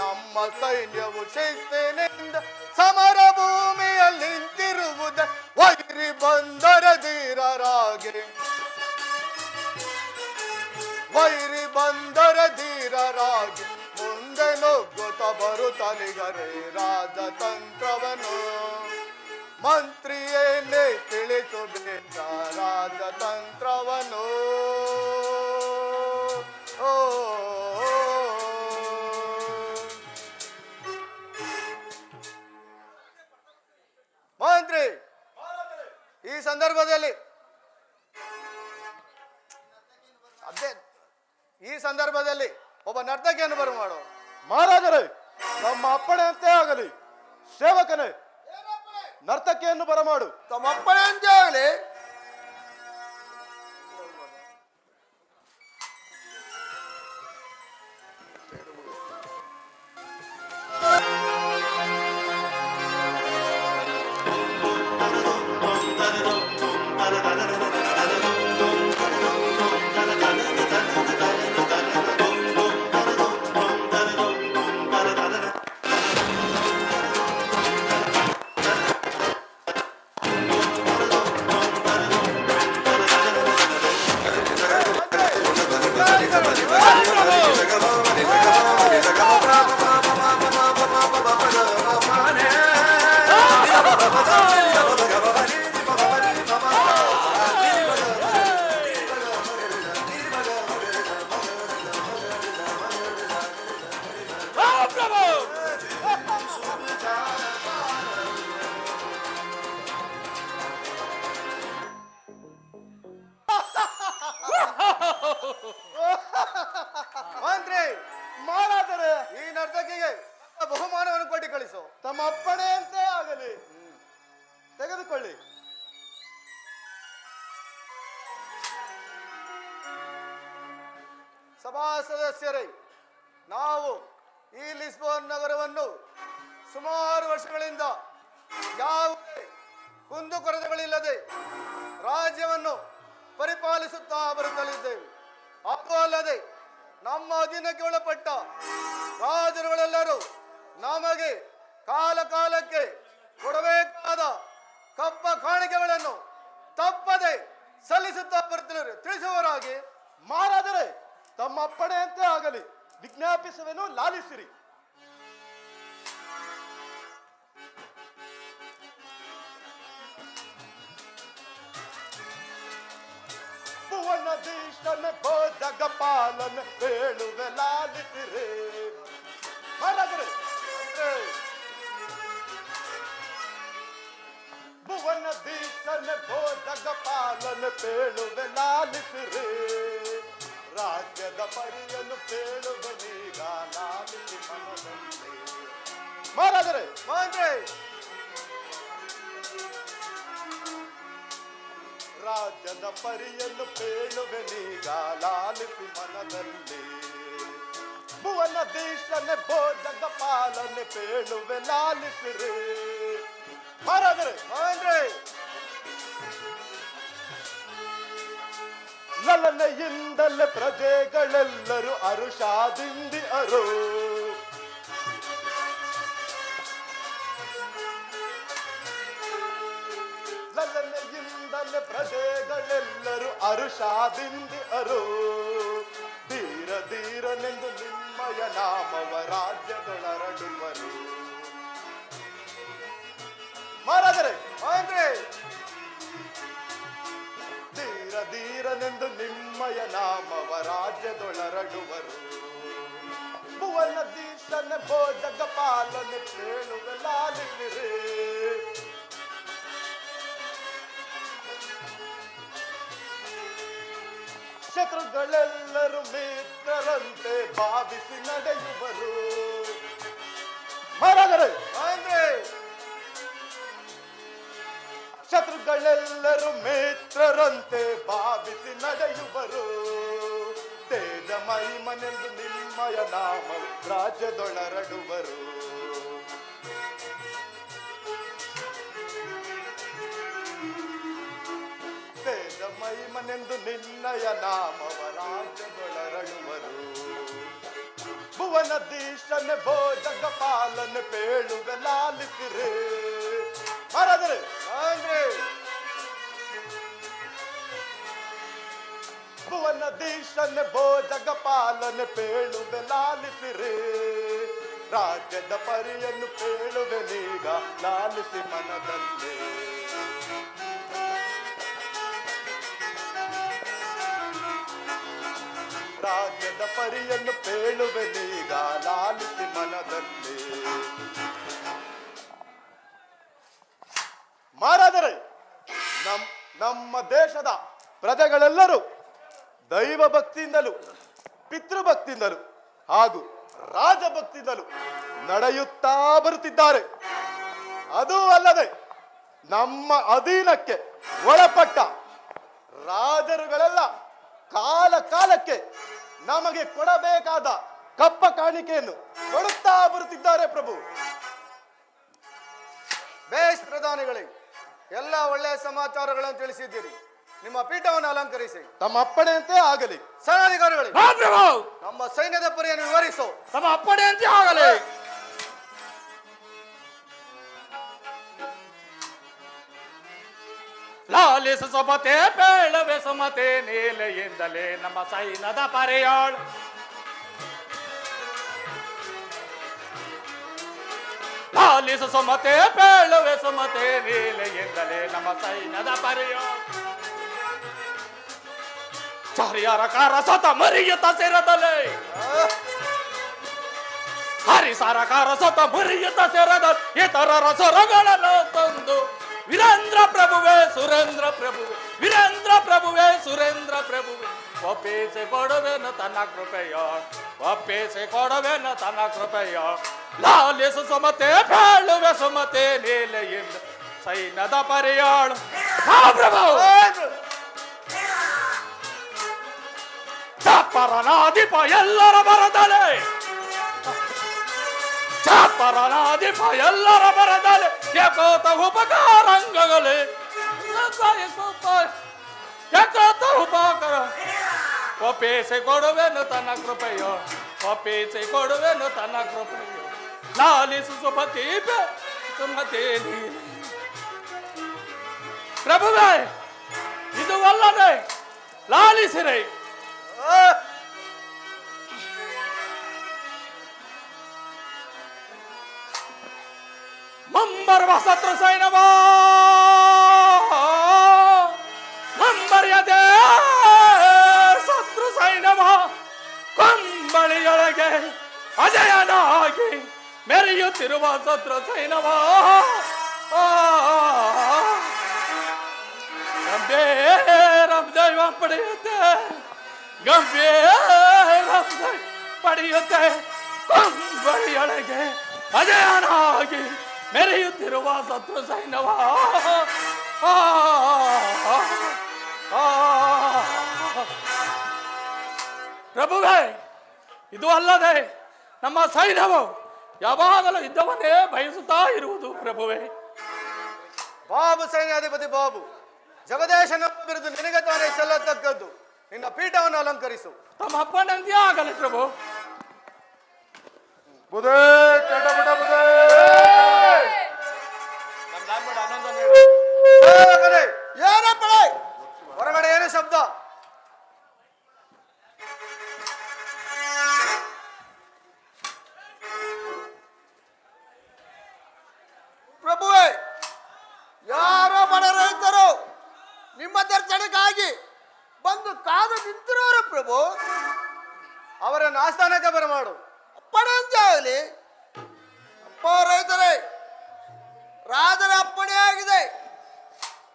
ನಮ್ಮ ಸೈನ್ಯವು ಶಿಸ್ತಿನಿಂದ ಸಮರ ಭೂಮಿಯಲ್ಲಿ ನಿಂತಿರುವುದೇ. ವೈರಿ ಬಂದರೆ ಧೀರರಾಗಿ, ವೈರಿ ಬಂದರೆ ಧೀರರಾಗಿ ಮುಂದೆ ನುಗ್ಗುತ್ತ ಬರುತ್ತಲಿಗರೆ ರಾಜತಂತ್ರವನ್ನು. ಮಂತ್ರಿಯೇನೇ ತಿಳಿಸು ಬೇಗ ರಾಜತಂತ್ರವನ್ನು. ಓ ಮಂತ್ರಿ, ಈ ಸಂದರ್ಭದಲ್ಲಿ ಈ ಸಂದರ್ಭದಲ್ಲಿ ಒಬ್ಬ ನರ್ತಕಿಯನ್ನು ಬರಮಾಡು. ಮಹಾರಾಜರೇ, ನಮ್ಮ ಅಪ್ಪಣೆಯಂತೆ ಆಗಲಿ. ಸೇವಕನೇ, ನರ್ತಕಿಯನ್ನು ಬರಮಾಡು. ತಮ್ಮ ಅಪ್ಪಣೆ ಅಂತ ಆಗಲಿ. ಅವನಿಗೆ ಬಹುಮಾನವನ್ನು ಕೊಟ್ಟು ಕಳಿಸು. ತಮ್ಮ ಅಪ್ಪಣೆಯಂತೆ ಆಗಲಿ. ತೆಗೆದುಕೊಳ್ಳಿ. ಸಭಾ ಸದಸ್ಯರೇ, ನಾವು ಈ ಲಿಸ್ಬೋನ್ ನಗರವನ್ನು ಸುಮಾರು ವರ್ಷಗಳಿಂದ ಯಾವುದೇ ಕುಂದುಕೊರತೆಗಳಿಲ್ಲದೆ ರಾಜ್ಯವನ್ನು ಪರಿಪಾಲಿಸುತ್ತಾ ಬರುತ್ತಲಿದ್ದೇವೆ. ಅದು ಅಲ್ಲದೆ ನಮ್ಮ ಅಧೀನಕ್ಕೆ ಒಳಪಟ್ಟ ರಾಜರುಗಳೆಲ್ಲರೂ ನಮಗೆ ಕಾಲ ಕಾಲಕ್ಕೆ ಕೊಡಬೇಕಾದ ಕಪ್ಪ ಕಾಣಿಕೆಗಳನ್ನು ತಪ್ಪದೆ ಸಲ್ಲಿಸುತ್ತಾ ಬರುತ್ತಿದ್ದಾರೆ. ತಿಳಿಸುವವರಾಗಿ ಮಹಾರಾಜರೇ, ತಮ್ಮ ಅಪ್ಪಣೆಯಂತೆ ಆಗಲಿ. ವಿಜ್ಞಾಪಿಸುವೆನು, ಲಾಲಿಸಿರಿ. ಭುವನದೀಶನ ಭೋಜಗ ಪಾಲನ ಹೇಳುವೆ, ಲಾಲಿಸಿರಿ. ಮಹಾರಾಜರೇ, ಭುವನದೀಶನ ಭೋಜಗ ಪಾಲನ ಹೇಳುವೆ, ಲಾಲಿಸಿರಿ. ರಾಜ್ಯದ ಪರಿಯನ್ನು ಕೇಳುವನೀಗ, ಲಾಲಿಸಿ ಮನದಲ್ಲಿ. ಮಹಾರಾಜರೇ, ರಾಜ್ಯದ ಪರಿಯನ್ನು ಕೇಳುವನೀಗ, ಲಾಲಿಸಿ ಮನದಲ್ಲಿ. ಭುವನದೀಶನೆ ಭೋಜಗ ಪಾಲನೆ ಕೇಳುವೆ, ಲಾಲಿಸಿರಿ. ಮಹಾರಾಜರೇ, ಲಲನೆಯಿಂದಲೇ ಪ್ರಜೆಗಳೆಲ್ಲರೂ ಅರುಷಾದಿಂದಿ ಅರು. ಲಲನೆಯಿಂದಲೇ ಪ್ರಜೆಗಳೆಲ್ಲರೂ ಅರುಷಾದಿಂದಿ ಅರು. ಧೀರ ಧೀರನೆಂದು ನಿಮ್ಮಯ ನಾಮವ ರಾಜ್ಯದೊಳರಡುವರು. ಮಹಾರಾಜರೇ, ಧೀರ ಧೀರನೆಂದು ನಿಮ್ಮಯ ನಾಮವ ರಾಜ್ಯದೊಳರಡುವರು. ಭುವನದೀಶನ ಭೋಜಗ ಪಾಲನೆ ಕೇಳುವೆ, ಲಾಲಿಸಿರಿ. ಶತ್ರುಗಳೆಲ್ಲರೂ ಮಿತ್ರರಂತೆ ಭಾವಿಸಿ ನಡೆಯುವರು. ಮಹಾರಾಜರೇ, ಶತ್ರುಗಳೆಲ್ಲರೂ ಮಿತ್ರರಂತೆ ಭಾವಿಸಿ ನಡೆಯುವರು. ತೇಜ ಮಹಿಮನೆಂದು ನಿಮ್ಮಯ ನಾಮ ರಾಜ್ಯದೊಳರಡುವರು. ತೇಜ ಮಹಿಮನೆಂದು ನಿನ್ನಯ ನಾಮವ ರಾಜ್ಯದೊಳರಡುವರು. ಭುವನದೀಶನೆ ಭೋಜಗ ಪಾಲನೆ ಪೇಳುವೆ, ಲಾಲಿಸಿರಿ. ಮಹಾರಾಜರೇ, ಭುವನದೀಶನೆ ಭೋಜಗ ಪಾಲನೆ ಪೇಳುವೆ, ಲಾಲಿಸಿರಿ. ರಾಜ್ಯದ ಪರಿಯನ್ನು ಪೇಳುವೆ ನೀಗ, ಲಾಲಿಸಿ ಮನದಲ್ಲಿ. ರಾಜ್ಯದ ಪರಿಯನ್ನು ಪೇಳುವೆ ನೀಗ, ಲಾಲಿಸಿ ಮನದಲ್ಲಿ. ಮಹಾರಾಜರೇ, ನಮ್ಮ ದೇಶದ ಪ್ರಜೆಗಳೆಲ್ಲರೂ ದೈವ ಭಕ್ತಿಯಿಂದಲೂ ಪಿತೃಭಕ್ತಿಯಿಂದಲೂ ಹಾಗೂ ರಾಜಭಕ್ತಿಯಿಂದಲೂ ನಡೆಯುತ್ತಾ ಬರುತ್ತಿದ್ದಾರೆ. ಅದೂ ಅಲ್ಲದೆ ನಮ್ಮ ಅಧೀನಕ್ಕೆ ಒಳಪಟ್ಟ ರಾಜರುಗಳೆಲ್ಲ ಕಾಲ ಕಾಲಕ್ಕೆ ನಮಗೆ ಕೊಡಬೇಕಾದ ಕಪ್ಪ ಕಾಣಿಕೆಯನ್ನು ಕೊಡುತ್ತಾ ಬರುತ್ತಿದ್ದಾರೆ. ಪ್ರಭು, ಬೇಷ್ ಪ್ರಧಾನಿಗಳೇ, ಎಲ್ಲ ಒಳ್ಳೆಯ ಸಮಾಚಾರಗಳನ್ನು ತಿಳಿಸಿದ್ದೀರಿ. ನಿಮ್ಮ ಪೀಠವನ್ನು ಅಲಂಕರಿಸಿ. ತಮ್ಮ ಅಪ್ಪಣೆಯಂತೆ ಆಗಲಿ. ಸೇನಾಧಿಕಾರಿಗಳೇ, ನಮ್ಮ ಸೈನ್ಯದ ಪರಿಯನ್ನು ವಿವರಿಸು. ತಮ್ಮ ಅಪ್ಪಣೆಯಂತೆ ಆಗಲಿ. ಲಾಲಿಸ ಸಮತೆ ಪೇಳವೆ ಸಮತೆ ನೀಲೆಯಿಂದಲೇ ನಮ್ಮ ಸೈನ್ಯದ ಪರೆಯಾಳು. ಲಾಲಿಸ ಸಮತೆ ಪೇಳವೆ ಸಮತೆ ನೀಲೆಯಿಂದಲೇ ನಮ್ಮ ಸೈನ್ಯದ ಪರೆಯಾಳು. ಚಾರ್ಯಾರ ಕಾರ ಸತ ಮರಿಯುತ್ತ ಸೇರದಲೇ, ಹರಿಸಾರಕಾರ ಸತ ಮರಿಯುತ್ತ ಸೇರದ ಇತರರ ಸ್ವರಗಳನ್ನು ತಂದು ವೀರೇಂದ್ರ ಪ್ರಭುವೇ ಸುರೇಂದ್ರ ಪ್ರಭುವೆ, ವೀರೇಂದ್ರ ಪ್ರಭುವೇ ಸುರೇಂದ್ರ ಪ್ರಭುವೆ ಒಪ್ಪಿಸಿ ಕೊಡುವೆನು ತನ್ನ ಕೃಪೆಯ. ಒಪ್ಪಿಸಿಕೊಡುವೆನು ತನ್ನ ಕೃಪೆಯ ಲಾಲಿಸು ಸುಮತೆ ಬೇಳುವೆ ಸುಮತೆ ನೀಲೆಯಿಂದ ಸೈನ್ಯದ ಪರಿಯಾಳು ಪ್ರಭು ಚಾಪರನಾಧಿಪ ಎಲ್ಲರ ಬರದಲೆ ಚಾಪರನಾಧಿಪ ಎಲ್ಲರ ಬರದಲೆ ಏಕೋತ ಉಪಕಾರಂಗಗಳೇ ಏಕೋತ ಉಪಕಾರ ಒಪ್ಪಿಸಿಕೊಡುವೆನು ತನ್ನ ಕೃಪೆಯೋ ಒಪ್ಪಿಸಿಕೊಡುವೆನು ತನ್ನ ಕೃಪೆಯೋ ಲಾಲಿಸು ಸುಮತಿ ಸುಮತಿ ನೀಲಿ ಪ್ರಭುವೇ ಇದು ಅಲ್ಲದೆ ಲಾಲಿಸಿರೈ ಮಂಬರ್ವ ಶತ್ರು ಸೈನ್ಯವಾ ಮಂಬರ್ಯದೆ ಶತ್ರು ಸೈನ್ಯವ ಕೊಂಬಳಿಯೊಳಗೆ ಅಜಯನಾಗಿ ಮೆರೆಯುತ್ತಿರುವ ಶತ್ರು ಸೈನ್ಯವ ಗಂಭೀರಂ ದೈವ ಪಡೆಯುತ್ತೆ ಗಂಭೀರಂ ಪಡೆಯುತ್ತೆ ಕೊಂಬಳಿಯೊಳಗೆ ಅಜಯನಾಗಿ ಮೆರೆಯುತ್ತಿರುವ ಶತ್ರು ಸೈನ್ಯವ ಪ್ರಭುವೇ ಇದು ಅಲ್ಲದೆ ನಮ್ಮ ಸೈನ್ಯವು ಯಾವಾಗಲೂ ಯುದ್ಧವನ್ನೇ ಬಯಸುತ್ತಾ ಇರುವುದು ಪ್ರಭುವೇ. ಬಾಬು ಸೈನ್ಯಾಧಿಪತಿ ಬಾಬು, ಜಗದೇಶನ ಬಿರುದು ನಿನಗೆ ತಾನೇ ಸಲ್ಲತಕ್ಕದ್ದು. ನಿನ್ನ ಪೀಠವನ್ನು ಅಲಂಕರಿಸು. ತಮ್ಮ ಅಪ್ಪನಂತೆ ಆಗಲಿ ಪ್ರಭು. ಬುಧೇ ಕೆಟ ಬಿಡ ಬುಧೇ. ಸೇವಕರೇ, ಏನಪ್ಪ ಹೊರಗಡೆ ಏನು ಶಬ್ದ? ಪ್ರಭುವೇ, ಯಾರೋ ಬಡ ರೈತರು ನಿಮ್ಮ ದರ್ಶನಕ್ಕಾಗಿ ಬಂದು ಕಾದು ನಿಂತಿರೋರು ಪ್ರಭು. ಅವರನ್ನು ಆಸ್ಥಾನಕ್ಕೆ ಬರಮಾಡು. ಅಪ್ಪಣೆಯಂತೆ ಆಗಲಿ. ಅಪ್ಪ ರೈತರೇ, ರಾಜರ ಅಪ್ಪಣೆ ಆಗಿದೆ,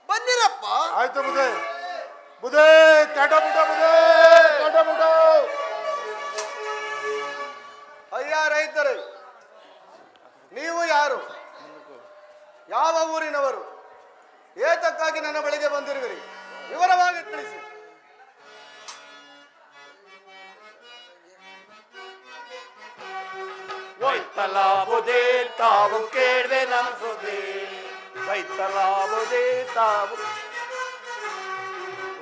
ಬನ್ನಿರಪ್ಪ. ಆಯ್ತು ಬುಧೇ. ಬುಧೇ ಕೆಟ ಬಿಡ ಬುಧೇ ಕೆಟ ಬಿಡ. ಅಯ್ಯ ರೈತರೇ, ನೀವು ಯಾರು? ಯಾವ ಊರಿನವರು? ಏತಕ್ಕಾಗಿ ನನ್ನ ಬಳಿಗೆ ಬಂದಿರುವಿರಿ? ವಿವರವಾಗಿ ತಿಳಿಸಿ. ವೈತಲಾಬುದೇ ತಾವು ಕೇಳ್ವೆ ನನ್ಸುದೇ ವೈತಲಾಬುದೇ ತಾವು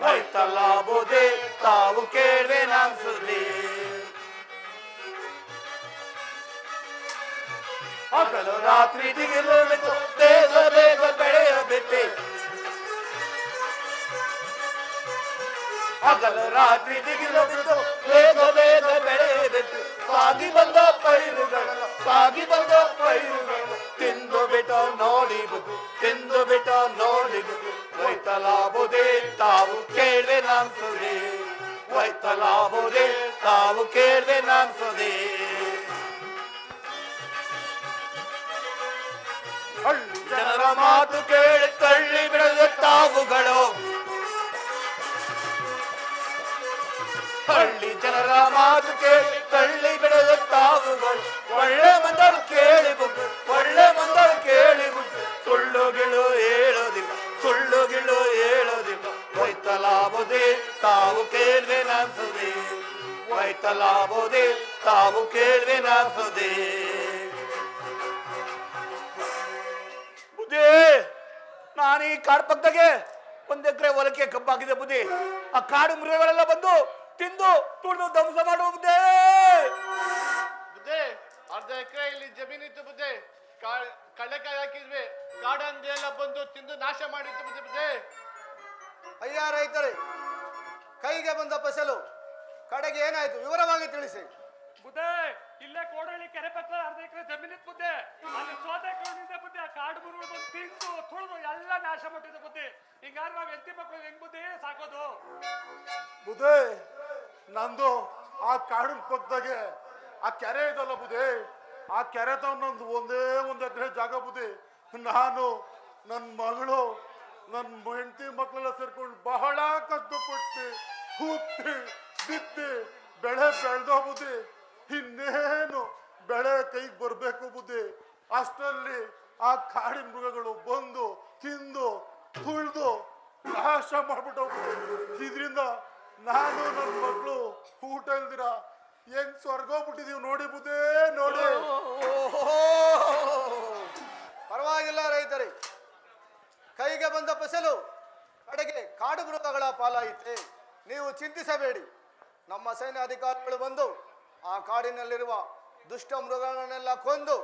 ವೈತಲಾಬುದೇ ತಾವು ಕೇಳ್ವೆ ನನ್ಸುದೇ ಹಗಲು ರಾತ್ರಿ ದಿಗಿಲು ಬಿಟ್ಟು ಬೇಗ ಬೇಗ ಬೆಳೆಯಬಿಟ್ಟೆ ಹಗಲು ರಾತ್ರಿ ದಿಗಿಲು ಬಿಟ್ಟು ಬೇಗ ಬೇಗ ಬೆಳೆಯಬಿಟ್ಟು ಸಾಗಿ ಬಂದ ಪೈರುಗಳು ತಿಂದು ಬಿಟ್ಟು ನೋಡಿಬುದು ತಿಂದು ಬಿಟ್ಟು ನೋಡಿಬುದು ವೈತಲಾಬುದೇ ತಾವು ಕೇಳ್ವೆ ನಾನ್ಸುದೇ ವೈತಲಾಬುದೇ ತಾವು ಕೇಳ್ವೆ ನಾನ್ಸುದೇ ಹಳ್ಳಿ ಜನರ ಮಾತು ಕೇಳಿ ತಳ್ಳಿ ಬಿಡದ ತಾವುಗಳು ಹಳ್ಳಿ ಜನರ ಮಾತು ಕೇಳಿ ತಳ್ಳಿ ಬಿಡದ ತಾವುಗಳು ಒಳ್ಳೆ ಮಂದರು ಕೇಳಿಬಿಟ್ಟು ಒಳ್ಳೆ ಮಂದರು ಕೇಳಿಬಿಟ್ಟು ಸುಳ್ಳುಗಿಳು ಹೇಳೋದಿಲ್ಲ ವೈತಲಾಬುದೇ ತಾವು ಕೇಳ್ವೆ ನಾನ್ಸುದೇ ವೈತಲಾಬುದೇ ತಾವು ಕೇಳ್ವೆ ನಾನ್ಸುದೇ ಬುದ್ಧಿ ನಾನು ಈ ಕಾಡು ಪಕ್ಕದಾಗೆ 1 ಎಕರೆ ಹೊಲಕ್ಕೆ ಕಬ್ಬಾಗಿದೆ ಬುದ್ಧಿ. ಆ ಕಾಡು ಮೃಗಗಳೆಲ್ಲ ಬಂದು ತಿಂದು ತುಳಿದು ಧ್ವಂಸ ಮಾಡುವ ಬುದ್ಧಿ. ಬುದ್ಧಿ, ಅರ್ಧ ಎಕರೆ ಇಲ್ಲಿ ಜಮೀನಿತ್ತು ಬುದ್ಧಿ. ಕಳ್ಳೆಕಾಯಿ ಹಾಕಿದ್ವಿ, ಕಾಡಂದಿ ಎಲ್ಲ ಬಂದು ತಿಂದು ನಾಶ ಮಾಡಿತ್ತು ಬುದ್ಧಿ. ಅಯ್ಯ ರೈತರೇ, ಕೈಗೆ ಬಂದ ಫಸಲು ಕಡೆಗೆ ಏನಾಯ್ತು? ವಿವರವಾಗಿ ತಿಳಿಸಿ. ಬುದ್ಧಿ, ಇಲ್ಲೇ ಕೋಡಳ್ಳಿ ಕೆರೆ ಪಕ್ಕ ಅರ್ಧ ಎಕರೆ ಜಮೀನಿತ್ತು ಬುದ್ಧಿ. ಅಲ್ಲಿ ಸೋತೆಕೊಂಡಿದ್ದೆ ಬುದ್ಧಿ. ಆ ಕಾಡು ಮೃಗಗಳು ಬಂದು ತಿಂದು ತುಳಿದು ಎಲ್ಲ ನಾಶ ಮಾಡಿದ್ದು ಬುದ್ಧಿ. ಹಿಂಗಾದ್ರೆ ನಾವು ಹೆಂಡತಿ ಮಕ್ಕಳು ಹೆಂಗ್ ಬುದ್ಧಿ ಸಾಕೋದು? ಬುಧೇ, ನಂದು ಆ ಕಾಡಿನ ಪಕ್ಕದಾಗೆ ಆ ಕೆರೆ ಇದಲ್ಲ ಬುಧೇ, ಆ ಕೆರೆ ನಂದು ಒಂದೇ 1 ಎಕರೆ ಜಾಗ ಬುಧಿ. ನಾನು ನನ್ನ ಮಗಳು ನನ್ನ ಹೆಂಡತಿ ಮಕ್ಕಳೆಲ್ಲ ಸೇರ್ಕೊಂಡು ಬಹಳ ಕಷ್ಟಪಟ್ಟು ಹುತ್ತಿ ಬಿತ್ತಿ ಬೆಳೆ ಬೆಳೆದೋ ಬುದ್ಧಿ. ಇನ್ನೇನು ಬೆಳೆ ಕೈಗೆ ಬರಬೇಕು ಬುದ್ಧಿ. ಅಷ್ಟರಲ್ಲಿ ಆ ಕಾಡಿನ ಮೃಗಗಳು ಬಂದು ತಿಂದು ತುಳಿದು ನಾಶ ಮಾಡ್ಬಿಟ್ಟು ಇದರಿಂದ ನಾನು ನನ್ನ ಮಕ್ಕಳು ಊಟ ಇಲ್ದಿರ ಹೆಂಗ್ ಸ್ವರ್ಗೋಗ್ಬಿಟ್ಟಿದೀವಿ ನೋಡಿ ಬುದ್ಧಿ, ನೋಡಿ. ಪರವಾಗಿಲ್ಲ ರೈತರೇ, ಕೈಗೆ ಬಂದ ಫಸಲು ಕಡೆಗೆ ಕಾಡು ಮೃಗಗಳ ಪಾಲಾಯಿತೆ. ನೀವು ಚಿಂತಿಸಬೇಡಿ, ನಮ್ಮ ಸೈನ್ಯಾಧಿಕಾರಿಗಳು ಬಂದು ಆ ಕಾಡಿನಲ್ಲಿರುವ ದುಷ್ಟ ಮೃಗಗಳನ್ನೆಲ್ಲ ಕೊಂದು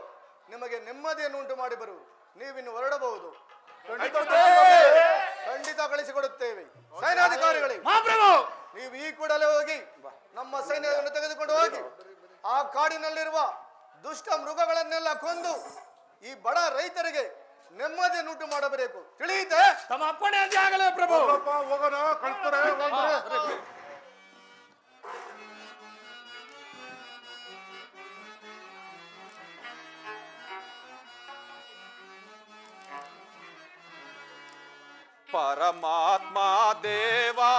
ನಿಮಗೆ ನೆಮ್ಮದಿಯನ್ನು ಉಂಟು ಮಾಡಿ ಬರುವುದು. ನೀವಿನ್ನು ಹೊರಡಬಹುದು. ಖಂಡಿತ ಕಳಿಸಿಕೊಡುತ್ತೇವೆ. ಸೈನ್ಯಾಧಿಕಾರಿಗಳೇ, ನೀವು ಈ ಕೂಡಲೇ ಹೋಗಿ ನಮ್ಮ ಸೈನ್ಯವನ್ನು ತೆಗೆದುಕೊಂಡು ಹೋಗಿ ಆ ಕಾಡಿನಲ್ಲಿರುವ ದುಷ್ಟ ಮೃಗಗಳನ್ನೆಲ್ಲ ಕೊಂದು ಈ ಬಡ ರೈತರಿಗೆ ನೆಮ್ಮದಿಯನ್ನು ಉಂಟು ಮಾಡಬೇಕು. ತಿಳಿಯಿತೆ? ತಮ್ಮ ಅಪ್ಪಣೆ ಅಂತ ಆಗಲ್ಲ ಪ್ರಭು. ಹೋಗೋಣ, ಕಳಿಸ್ತಾರೆ. ಪರಮಾತ್ಮ ದೇವಾ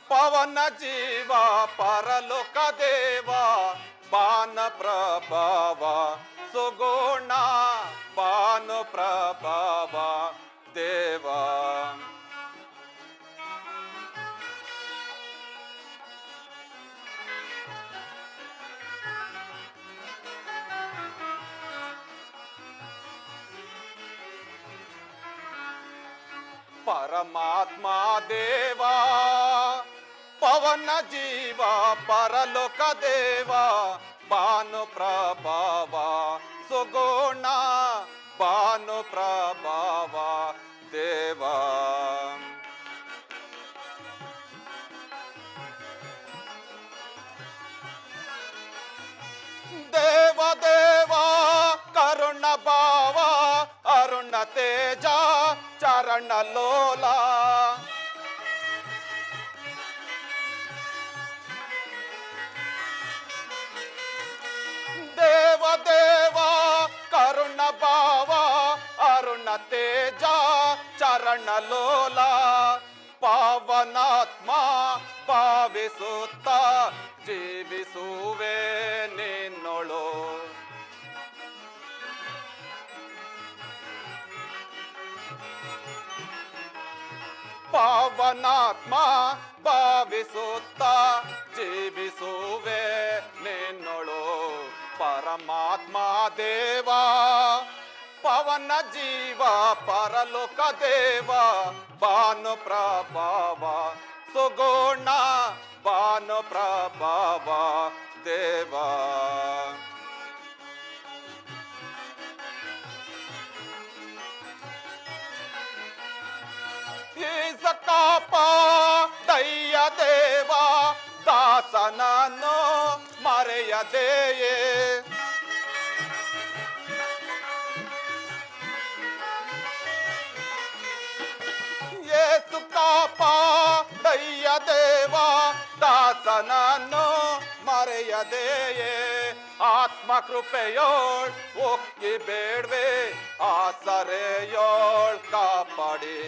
ಪವನ ಜೀವ ಪರಲೋಕ ದೇವ ಬಾನ ಪ್ರಭಾವ ಸುಗುಣ ಬಾನು ಪ್ರಭಾವ ದೇವ. ಪರಮಾತ್ಮ ದೇವಾ ಪವನ ಜೀವ ಪರಲೋಕ ದೇವ ಬಾನು ಪ್ರಭಾವ ಸುಗುಣ ಬಾನು ಪ್ರಭಾವ ದೇವ. ದೇವ ದೇವ ಕರುಣ ಭಾವ ಅರುಣ ತೇಜ ಚರಣ ಲೋಲ. ದೇವ ದೇವ ಕರುಣ ಭಾವ ಅರುಣ ತೇಜ ಚರಣ ಲೋಲ. ಪಾವನಾತ್ಮ ಭಾವಿಸುತ್ತ ಜೀವಿಸುವೆ ನಿನ್ನೊಳು. ಪಾವನಾತ್ಮ ಭಾವಿಸುತ್ತ ಜೀವಿಸುವೆ ನಿನ್ನೊಳು. ಪರಮಾತ್ಮ ದೇವಾ ಪವನ ಜೀವ ಪರಲೋಕ ದೇವ ಬಾನು ಪ್ರಭಾವ ಸುಗುಣ ಬಾನು ಪ್ರಭಾವ ದೇವ. ಈಸಕಾಪ ದಯ್ಯ ದೇವ ದಾಸನನ್ನು ಮರೆಯದೆಯೇ. ಏಸು ಕಾಪ ದಯ್ಯ ದೇವ ದಾಸನನ್ನು ಮರೆಯದೆಯೇ. ಆತ್ಮ ಕೃಪೆಯೋಳ್ ಒಕ್ಕಿ ಬೇಡ್ವೆ ಆಸರೆಯೋಳ್ ಕಾಪಾಡಿ.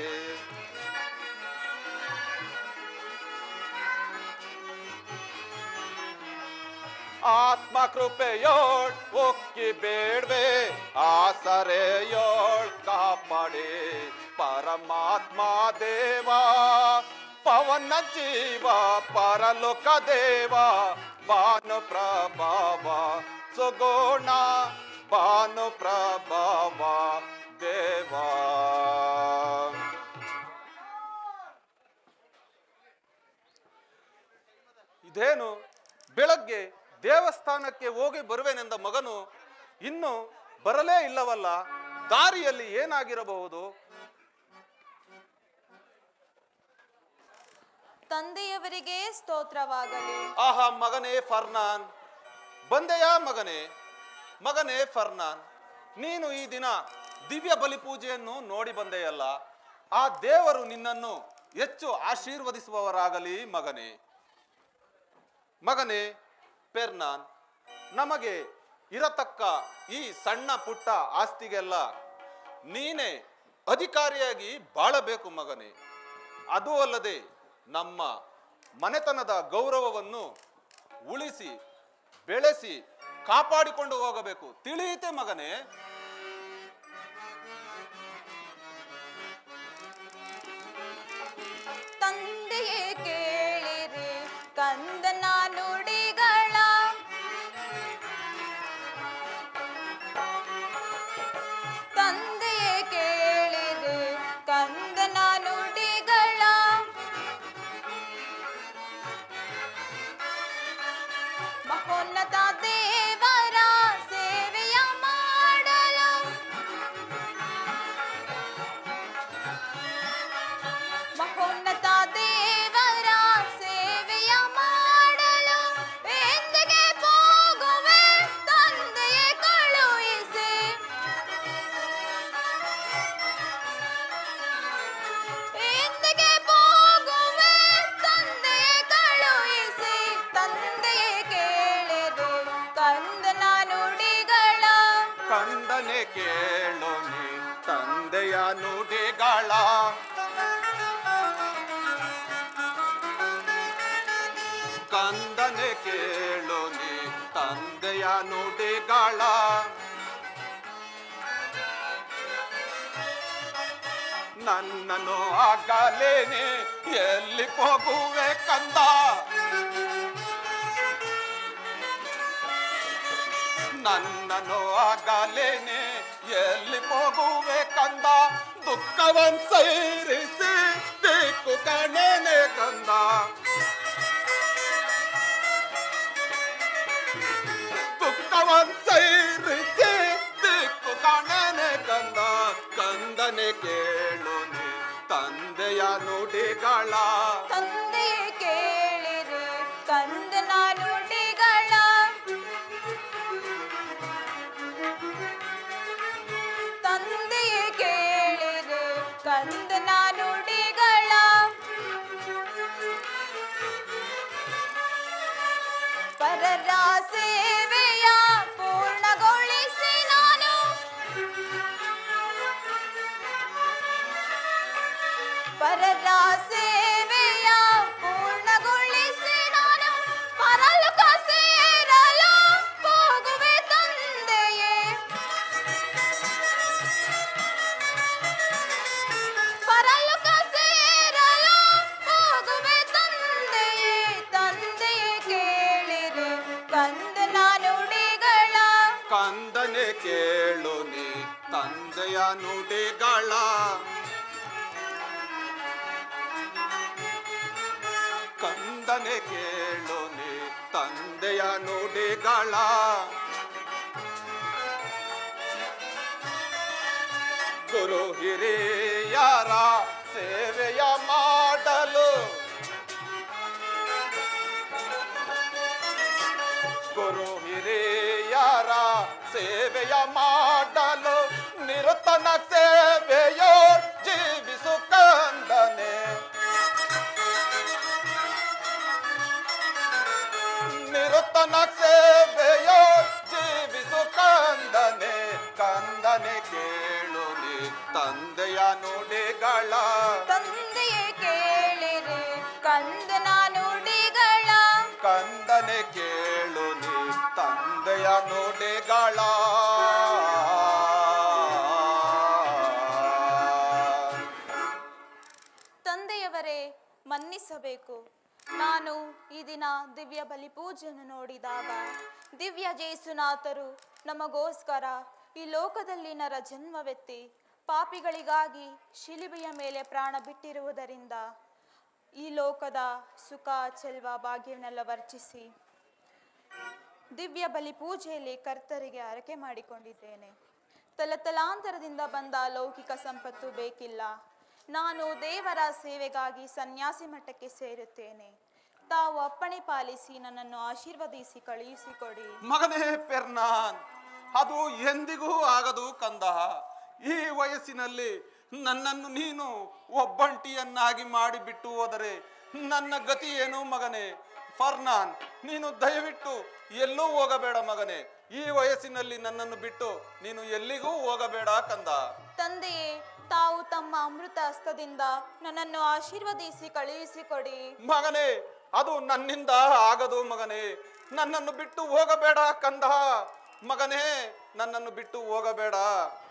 ಆತ್ಮ ಕೃಪೆಯೋಳ್ ಒಕ್ಕಿ ಬೇಡ್ವೆ ಆಸರೆಯೋಳ್ ಕಾಪಾಡಿ. ಪರಮಾತ್ಮ ದೇವಾ ಪವನ ಜೀವ ಪರಲೋಕ ದೇವ ಬಾನು ಪ್ರಭಾವ ಸುಗುಣ ಬಾನು ಪ್ರಭಾವ ದೇವ. ಇದೇನು ಬೆಳಗ್ಗೆ ದೇವಸ್ಥಾನಕ್ಕೆ ಹೋಗಿ ಬರುವೆನೆಂದ ಮಗನು ಇನ್ನು ಬರಲೇ ಇಲ್ಲವಲ್ಲ? ದಾರಿಯಲ್ಲಿ ಏನಾಗಿರಬಹುದು? ತಂದೆಯವರಿಗೆ ಸ್ತೋತ್ರವಾಗಲಿ. ಆಹಾ ಮಗನೇ ಫರ್ನಾನ್, ಬಂದೆಯಾ ಮಗನೇ? ಮಗನೇ ಫರ್ನಾನ್, ನೀನು ಈ ದಿನ ದಿವ್ಯ ಬಲಿ ಪೂಜೆಯನ್ನು ನೋಡಿ ಬಂದೆಯಲ್ಲ. ಆ ದೇವರು ನಿನ್ನನ್ನು ಹೆಚ್ಚು ಆಶೀರ್ವದಿಸುವವರಾಗಲಿ ಮಗನೇ. ಮಗನೇ ಪೆರ್ನಾನ್, ನಮಗೆ ಇರತಕ್ಕ ಈ ಸಣ್ಣ ಪುಟ್ಟ ಆಸ್ತಿಗೆಲ್ಲ ನೀನೇ ಅಧಿಕಾರಿಯಾಗಿ ಬಾಳಬೇಕು ಮಗನೇ. ಅದೂ ಅಲ್ಲದೆ ನಮ್ಮ ಮನೆತನದ ಗೌರವವನ್ನು ಉಳಿಸಿ ಬೆಳೆಸಿ ಕಾಪಾಡಿಕೊಂಡು ಹೋಗಬೇಕು. ತಿಳಿಯಿತೆ ಮಗನೇ? ತಂದೆಯೇ ಕೇಳಿರಿ ಕಂದನ ನುಡಿಗಳ, ತಂದೆಯೇ ಕೇಳಿರಿ ಕಂದನ ನುಡಿಗಳ. ಮಹೋನ್ನತ ದೇವರ ಸೇವೆಯ ಮಾಡಲು, ಮಹೋನ್ನತ ದೇವರ ಸೇವೆಯ ಮಾಡಲು ಎಂದಿಗೆ ಹೋಗುವೆ ತಂದೆಯೇ ಕಳುಹಿಸಿ. ಎಂದಿಗೆ ಹೋಗುವೆ ತಂದೆಯೇ ಕಳುಹಿಸಿ. ತಂದೆಯೇ ಕೇಳಿದೆ ಕಂದನ ನುಡಿಗಳ, ಕಂದನೆ ಕೇಳು ನೀ ತಂದೆಯ ನುಡಿಗಳ. ಕಂದನೆ ಕೇಳು ನೀ ತಂದೆಯ ನುಡಿಗಳ. ನನ್ನನ್ನು ಆಗಲೇನೆ ಎಲ್ಲಿ ಹೋಗುವೆ ಕಂದ, ನನ್ನನ್ನು ಆಗಲೇನೆ ಎಲ್ಲಿ ಹೋಗುವೆ ಕಂದ. ದುಃಖವನ್ ಸೈರಿಸಿ ದಿಕ್ಕು ಕಾಣೇನೆ ಕಂದ, ದುಃಖವನ್ ಸೈರಿಸಿ ದಿಕ್ಕು ಕಾಣೇನೆ ಕಂದ. ಕಂದನೆ ಕೇಳು ನೀ ತಂದೆಯ ನುಡಿಗಳ. ತಂದೆಯೇ ಕೇಳಿರಿ ಕಂದನ ನುಡಿಗಳ. ತಂದೆಯೇ ಕೇಳಿರಿ ಕಂದನ ನುಡಿಗಳ. ಪರರ ಸೇವೆಯ ಪೂರ್ಣಗೊಳಿಸಿ ನಾನು, ಪರರ ಸೇವೆಯ ಪೂರ್ಣಗೊಳಿಸಿ ನಾನು ಪರಲೋಕ ಸೇರಲು ಹೋಗುವೆ ತಂದೆಯೇ. ಪರಲೋಕ ಸೇರಲು ಹೋಗುವೆ ತಂದೆಯೇ. ತಂದೆಯೇ ಕೇಳಿರಿ ಕಂದನ ನುಡಿಗಳ, ಕಂದನೆ ಕೇಳು ನೀ ತಂದೆಯ ನುಡಿಗಳ. ಕಂದನೆ ಕೇಳು ನೀ ತಂದೆಯ ನುಡಿಗಳ. ಗುರು ಹಿರಿಯರ ಸೇವೆಯ ಮಾಡಲು, ಗುರು ಹಿರಿಯರ ಸೇವೆಯ ಮಾಡಲು ನಿರತನ ಸೇವೆಯೋ ಜೀವಿಸು ಕಂದನೆ. ನಿರತನ ಸೇವೆಯೋ ಜೀವಿಸು ಕಂದನೆ. ಕಂದನೆ ಕೇಳು ನೀ ತಂದೆಯ ನುಡಿಗಳ. ತಂದೆಯೇ ಕೇಳಿರಿ ಕಂದನ ನುಡಿಗಳ. ಕಂದನೆ ಕೇಳು ನೀ ತಂದೆಯ ನುಡಿಗಳ. ತಂದೆಯವರೇ ಮನ್ನಿಸಬೇಕು. ನಾನು ಈ ದಿನ ದಿವ್ಯ ಬಲಿ ಪೂಜೆಯನ್ನು ನೋಡಿದಾಗ ದಿವ್ಯ ಜೇಸುನಾಥರು ನಮಗೋಸ್ಕರ ಈ ಲೋಕದಲ್ಲಿ ನರ ಜನ್ಮವೆತ್ತಿ ಪಾಪಿಗಳಿಗಾಗಿ ಶಿಲುಬೆಯ ಮೇಲೆ ಪ್ರಾಣ ಬಿಟ್ಟಿರುವುದರಿಂದ ಈ ಲೋಕದ ಸುಖ ಚೆಲ್ವ ಭಾಗ್ಯವನ್ನೆಲ್ಲ ವರ್ಜಿಸಿ ದಿವ್ಯ ಬಲಿ ಪೂಜೆಯಲ್ಲಿ ಕರ್ತರಿಗೆ ಹರಕೆ ಮಾಡಿಕೊಂಡಿದ್ದೇನೆ. ತಲತಲಾಂತರದಿಂದ ಬಂದ ಲೌಕಿಕ ಸಂಪತ್ತು ಬೇಕಿಲ್ಲ. ನಾನು ದೇವರ ಸೇವೆಗಾಗಿ ಸನ್ಯಾಸಿ ಮಠಕ್ಕೆ ಸೇರುತ್ತೇನೆ. ತಾವು ಅಪ್ಪಣೆ ಪಾಲಿಸಿ ನನ್ನನ್ನು ಆಶೀರ್ವದಿಸಿ ಕಳುಹಿಸಿಕೊಡಿ. ಮಗನೇ ಪೆರ್ನಾನ್, ಅದು ಎಂದಿಗೂ ಆಗದು ಕಂದ. ಈ ವಯಸ್ಸಿನಲ್ಲಿ ನನ್ನನ್ನು ನೀನು ಒಬ್ಬಂಟಿಯನ್ನಾಗಿ ಮಾಡಿ ಬಿಟ್ಟು ಹೋದರೆ ನನ್ನ ಗತಿ ಏನು ಮಗನೇ? ಫರ್ನಾನ್, ನೀನು ದಯವಿಟ್ಟು ಎಲ್ಲೂ ಹೋಗಬೇಡ ಮಗನೇ. ಈ ವಯಸ್ಸಿನಲ್ಲಿ ನನ್ನನ್ನು ಬಿಟ್ಟು ನೀನು ಎಲ್ಲಿಗೂ ಹೋಗಬೇಡ ಕಂದ. ತಂದೆಯೇ, ತಾವು ತಮ್ಮ ಅಮೃತ ಹಸ್ತದಿಂದ ನನ್ನನ್ನು ಆಶೀರ್ವದಿಸಿ ಕಳುಹಿಸಿಕೊಡಿ. ಮಗನೇ, ಅದು ನನ್ನಿಂದ ಆಗದು ಮಗನೇ. ನನ್ನನ್ನು ಬಿಟ್ಟು ಹೋಗಬೇಡ ಕಂದ. ಮಗನೇ, ನನ್ನನ್ನು ಬಿಟ್ಟು ಹೋಗಬೇಡ.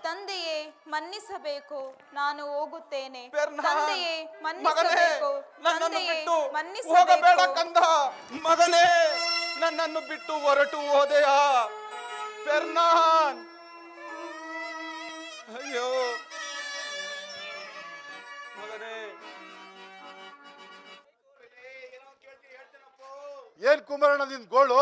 ತಂದೆಯೇ ಮನ್ನಿಸಬೇಕು, ನಾನು ಹೋಗುತ್ತೇನೆ. ಪೆರ್ನಾನ್, ತಂದೆಯೇ ಮಗನೇ, ಮನ್ನಿಸಬೇಕು, ನನ್ನನ್ನು ತಂದೆಯೇ ಬಿಟ್ಟು ಹೋಗಬೇಡ ಮನ್ನಿಸಬೇಕು. ಕಂದ. ಮಗನೇ, ನನ್ನನ್ನು ಬಿಟ್ಟು ಹೊರಟು ಹೋದೆಯಾ ಪೆರ್ನಾನ್? ಅಯ್ಯೋ ಮಗನೇ. ಏನ್ ಕುಮಾರಣ್ಣ ನಿನ್ ಗೋಳು?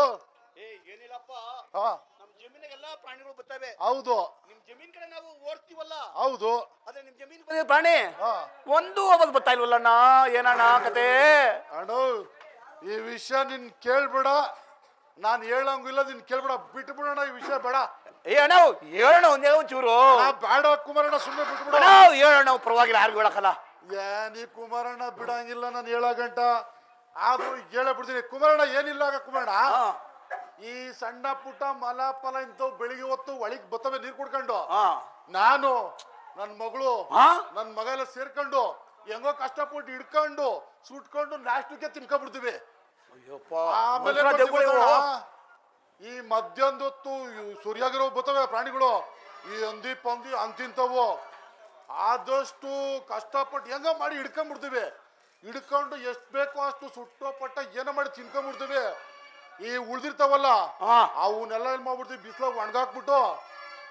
ಏನಿಲ್ಲಪ್ಪ, ಹಾ, ನಮ್ ಜಮೀನಿಗೆಲ್ಲ ಪ್ರಾಣಿಗಳು ಬರ್ತವೆ. ಹೌದು ನಿಮ್ ಜಮೀನ್ ಕಡೆ ನಾವು ಓಡ್ತೀವಲ್ಲ, ಹೌದು. ಅದೇ ನಿಮ್ ಜಮೀನ್ ಬಂದಿರೋ ಪ್ರಾಣಿ ಹಾ. ಒಂದು ಹೋಗೋದು ಬರ್ತಾ ಇಲ್ವಲ್ಲಣ್ಣ. ಏನಣ್ಣ ಕತೆ? ಅಣ್ಣ, ಈ ವಿಷಯ ನಿನ್ ಕೇಳ್ಬೇಡ, ನಾನ್ ಹೇಳಂಗಿಲ್ಲ, ನಿನ್ ಕೇಳ್ಬೇಡ, ಬಿಟ್ಟು ಬಿಡೋಣ ಈ ವಿಷಯ ಬೇಡ. ಏ ಅಣ್ಣ, ಹೇಳೋಣ ಒಂದೇ ಒಂಚೂರು. ಬೇಡ ಕುಮಾರಣ್ಣ, ಸುಮ್ಮನೆ ಬಿಟ್ಟು ಬಿಡ. ಅಣ್ಣ ಹೇಳೋಣ, ಪರವಾಗಿಲ್ಲ, ಯಾರಿಗೂ ಹೇಳಕ್ಕಲ್ಲ. ಏನಿ ಕುಮಾರಣ್ಣ ಬಿಡಂಗಿಲ್ಲ, ನಾನು ಹೇಳಗಂಟ ಆದ್ರೂ ಹೇಳೇ ಬಿಡ್ತೀನಿ. ಕುಮಾರಣ್ಣ ಏನಿಲ್ಲ ಕುಮಾರಣ್ಣ, ಈ ಸಣ್ಣ ಪುಟ್ಟ ಮಲ ಫಲ ಇಂಥವು ಬೆಳಿಗ್ಗೆ ಹೊತ್ತು ಒಳಗ್ ಬರ್ತವೆ ನೀರ್ ಕುಡ್ಕೊಂಡು. ನಾನು ನನ್ ಮಗಳು ನನ್ ಮಗ ಎಲ್ಲ ಸೇರ್ಕೊಂಡು ಹೆಂಗೋ ಕಷ್ಟಪಟ್ಟು ಹಿಡ್ಕೊಂಡು ಸುಟ್ಕೊಂಡು ಲಾಸ್ಟ್ಗೆ ತಿನ್ಕೊಂಡ್ಬಿಡ್ತೀವಿ. ಆಮೇಲೆ ಈ ಮಧ್ಯಾಹ್ನದ ಹೊತ್ತು ಸೂರ್ಯಾಗಿರೋ ಬರ್ತವೆ ಪ್ರಾಣಿಗಳು, ಈ ಹಂದಿ ಪಂದಿ ಅಂತಿಂತವು. ಆದಷ್ಟು ಕಷ್ಟಪಟ್ಟು ಹೆಂಗ ಮಾಡಿ ಹಿಡ್ಕೊಂಡ್ಬಿಡ್ತೀವಿ. ಹಿಡ್ಕೊಂಡು ಎಷ್ಟು ಬೇಕೋ ಅಷ್ಟು ಸುಟ್ಟೋ ಪಟ್ಟ ಏನೋ ಮಾಡಿ ತಿನ್ಕೊಂಡ್ಬಿಡ್ತೀವಿ. ಈ ಉಳ್ದಿರ್ತಾವಲ್ಲ ಅವನ್ನೆಲ್ಲ ಏನ್ ಮಾಡ್ಬಿಡ್ತೀವಿ, ಬಿಸಿಲಾಗ ಒಣಗಾಕ್ಬಿಟ್ಟು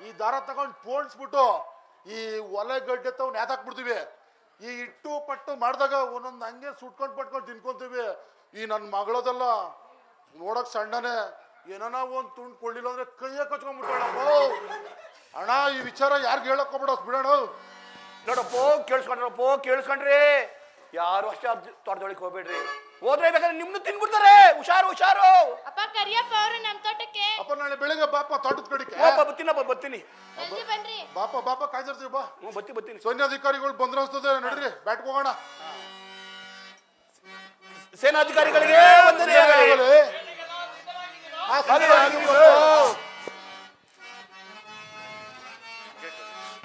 ಈ ದಾರ ತಗೊಂಡು ಪೋಣಿಸ್ಬಿಟ್ಟು ಈ ಒಲೆ ಗಡ್ಡೆ ತಗೊಂಡು ನೇತಾಕ್ಬಿಡ್ತೀವಿ. ಈ ಇಟ್ಟು ಪಟ್ಟು ಮಾಡಿದಾಗ ಒಂದೊಂದು ಹಂಗೆ ಸುಟ್ಕೊಂಡು ಪಟ್ಕೊಂಡು ತಿನ್ಕೊಂತೀವಿ. ಈ ನನ್ನ ಮಗಳದೆಲ್ಲ ನೋಡಕ್ ಸಣ್ಣನೆ, ಏನಾನ ಒಂದ್ ತುಂಡು ಕೊಳ್ಳಿಲ್ಲ ಅಂದ್ರೆ ಕೈಯ ಕಚ್ಕೊಂಡ್ಬಿಟ್ಟಾಳಪ್ಪ. ಅಣ್ಣ, ಈ ವಿಚಾರ ಯಾರಿಗ ಹೇಳಕ್ ಹೋಗ್ಬಿಡ, ಬಿಡೋಣ. ನೋಡಪ್ಪ, ಕೇಳಿಸ್ಕೊಂಡ್ರಿ, ಯಾರು ಅಷ್ಟೇ ತೋಟದೊಳಗೆ ಹೋಗ್ಬೇಡ್ರಿ. ಹೋದ್ರೆ ಬೇಕಾದ್ರೆ ನಿಮ್ನು ತಿನ್ಬಿಡ್ತಾರೆ. ಹುಷಾರು ಹುಷಾರು. ಅಪ್ಪ ಕರಿಯಪ್ಪ ಅವರು ನಮ್ ತೋಟಕ್ಕೆ. ಅಪ್ಪ ನಾಳೆ ಬೆಳಿಗ್ಗೆ ಬಾಪ ತೋಟದ ಕಡೆಗೆ. ಬರ್ತೀನಿ. ಜಲ್ದಿ ಬನ್ರಿ. ಬಾಪ ಕಾಯ್ದಿರ್ತೀವಿ ಬಾ. ಬರ್ತೀನಿ. ಸೈನ್ಯಾಧಿಕಾರಿಗಳು ಬಂದ್ರ ಅನ್ಸ್ತದೆ, ನಡ್ರಿ ಬ್ಯಾಟ್ಗೆ ಹೋಗೋಣ. ಸೇನಾಧಿಕಾರಿಗಳಿಗೆ ವಂದನೆ.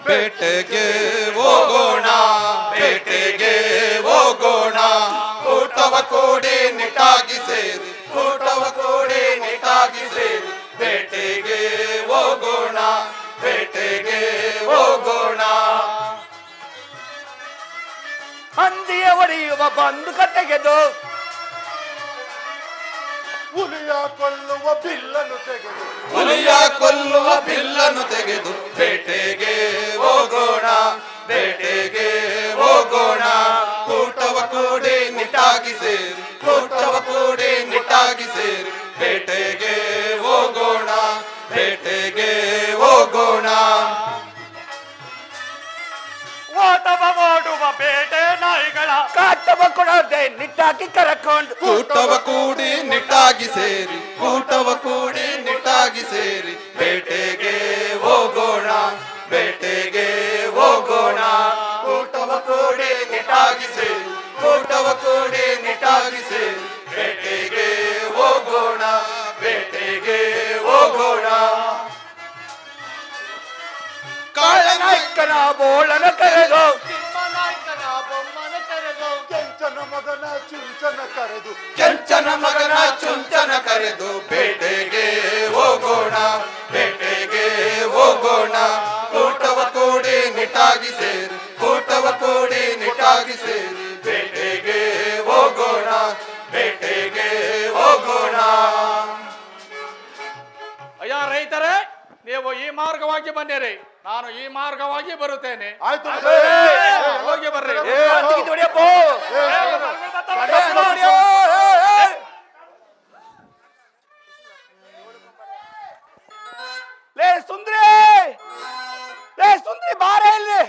ಬೇಟೆಗೆ ಹೋಗೋಣ, ಬೇಟೆಗೆ ಹೋಗೋಣ, ಊಟವ ಕೂಡಿ ನಿಟ್ಟಾಗಿ ಸೇರಿ, ಊಟವ ಕೂಡಿ ನಿಟ್ಟಾಗಿ ಸೇರಿ, ಬೇಟೆಗೆ ಹೋಗೋಣ, ಬೇಟೆಗೆ ಹೋಗೋಣ. ಹಂದಿಯ ಹೊಡೆಯುವ ಬಂದು ಕಟ್ಟೆಗೆದು, ಹುಲಿಯ ಕೊಲ್ಲುವ ಬಿಲ್ಲನ್ನು ತೆಗೆದು, ಹುಲಿಯ ಕೊಲ್ಲುವ ಬಿಲ್ಲನ್ನು ತೆಗೆದು, ಬೇಟೆಗೆ ಹೋಗೋಣ, ಬೇಟೆಗೆ ಹೋಗೋಣ, ಕೂಟವ ಕೂಡಿ ನಿಟ್ಟಾಗಿ ಸೇರಿ, ಕೂಟವ ಕೂಡಿ ನಿಟ್ಟಾಗಿ ಸೇರಿ, ಬೇಟೆಗೆ ಹೋಗೋಣ, ಬೇಟೆಗೆ ಹೋಗೋಣ. ಓಟವ ಓಡುವ ಬೇಟೆ ನಾಯಿಗಳ ಕಾಟವ ಕೊಡದೆ ನಿಟ್ಟಾಕಿ ಕರಕೊಂಡು, ಕೂಟವ ಕೂಡಿ ನಿಟ್ಟಾಗಿ ಸೇರಿ, ಕೂಟವ ಕೂಡಿ ನಿಟ್ಟಾಗಿ ಸೇರಿ, ಬೇಟೆಗೆ ಹೋಗೋಣ, ಬೇಟೆಗೆ ಹೋಗೋಣ, ಕೂಟವ ಕೂಡಿ ನಿಟ್ಟಾಗಿ ಸೇರಿ, ಕೂಟವ ಕೂಡಿ ನಿಟ್ಟಾಗಿ ಸೇರಿ, ಬೇಟೆಗೆ ಹೋಗೋಣ, ಬೇಟೆಗೆ ಹೋಗೋಣ. ಕಾಳನಾಯ್ಕನ ಬೋಳನ ಕರೆದು, ಕೆಂಚನ ಮಗನ ಚುಂಚನ ಕರೆದು, ಕೆಂಚನ ಮಗನ ಚುಂಚನ ಕರೆದು, ಬೇಟೆಗೆ ಹೋಗೋಣ, ಬೇಟೆಗೆ ಹೋಗೋಣ, ಕೂಟವ ಕೂಡಿ ನಿಟ್ಟಾಗಿ ಸೇರಿ, ಕೂಟವ ಕೂಡಿ ನಿಟ್ಟಾಗಿ ಸೇರಿ, ಬೇಟೆಗೆ ಹೋಗೋಣ, ಬೇಟೆಗೆ ಹೋಗೋಣ. ಅಯ್ಯ ರೈತರೇ, ನೀವು ಈ ಮಾರ್ಗವಾಗಿ ಬನ್ನಿರಿ, ನಾನು ಈ ಮಾರ್ಗವಾಗಿ ಬರುತ್ತೇನೆ. ಆಯ್ತು. ಹೋಗಿ ಬರ್ರಿ. ಲೇ ಸುಂದ್ರಿ, ಲೇ ಸುಂದ್ರಿ, ಬಾರ ಇಲ್ಲಿ.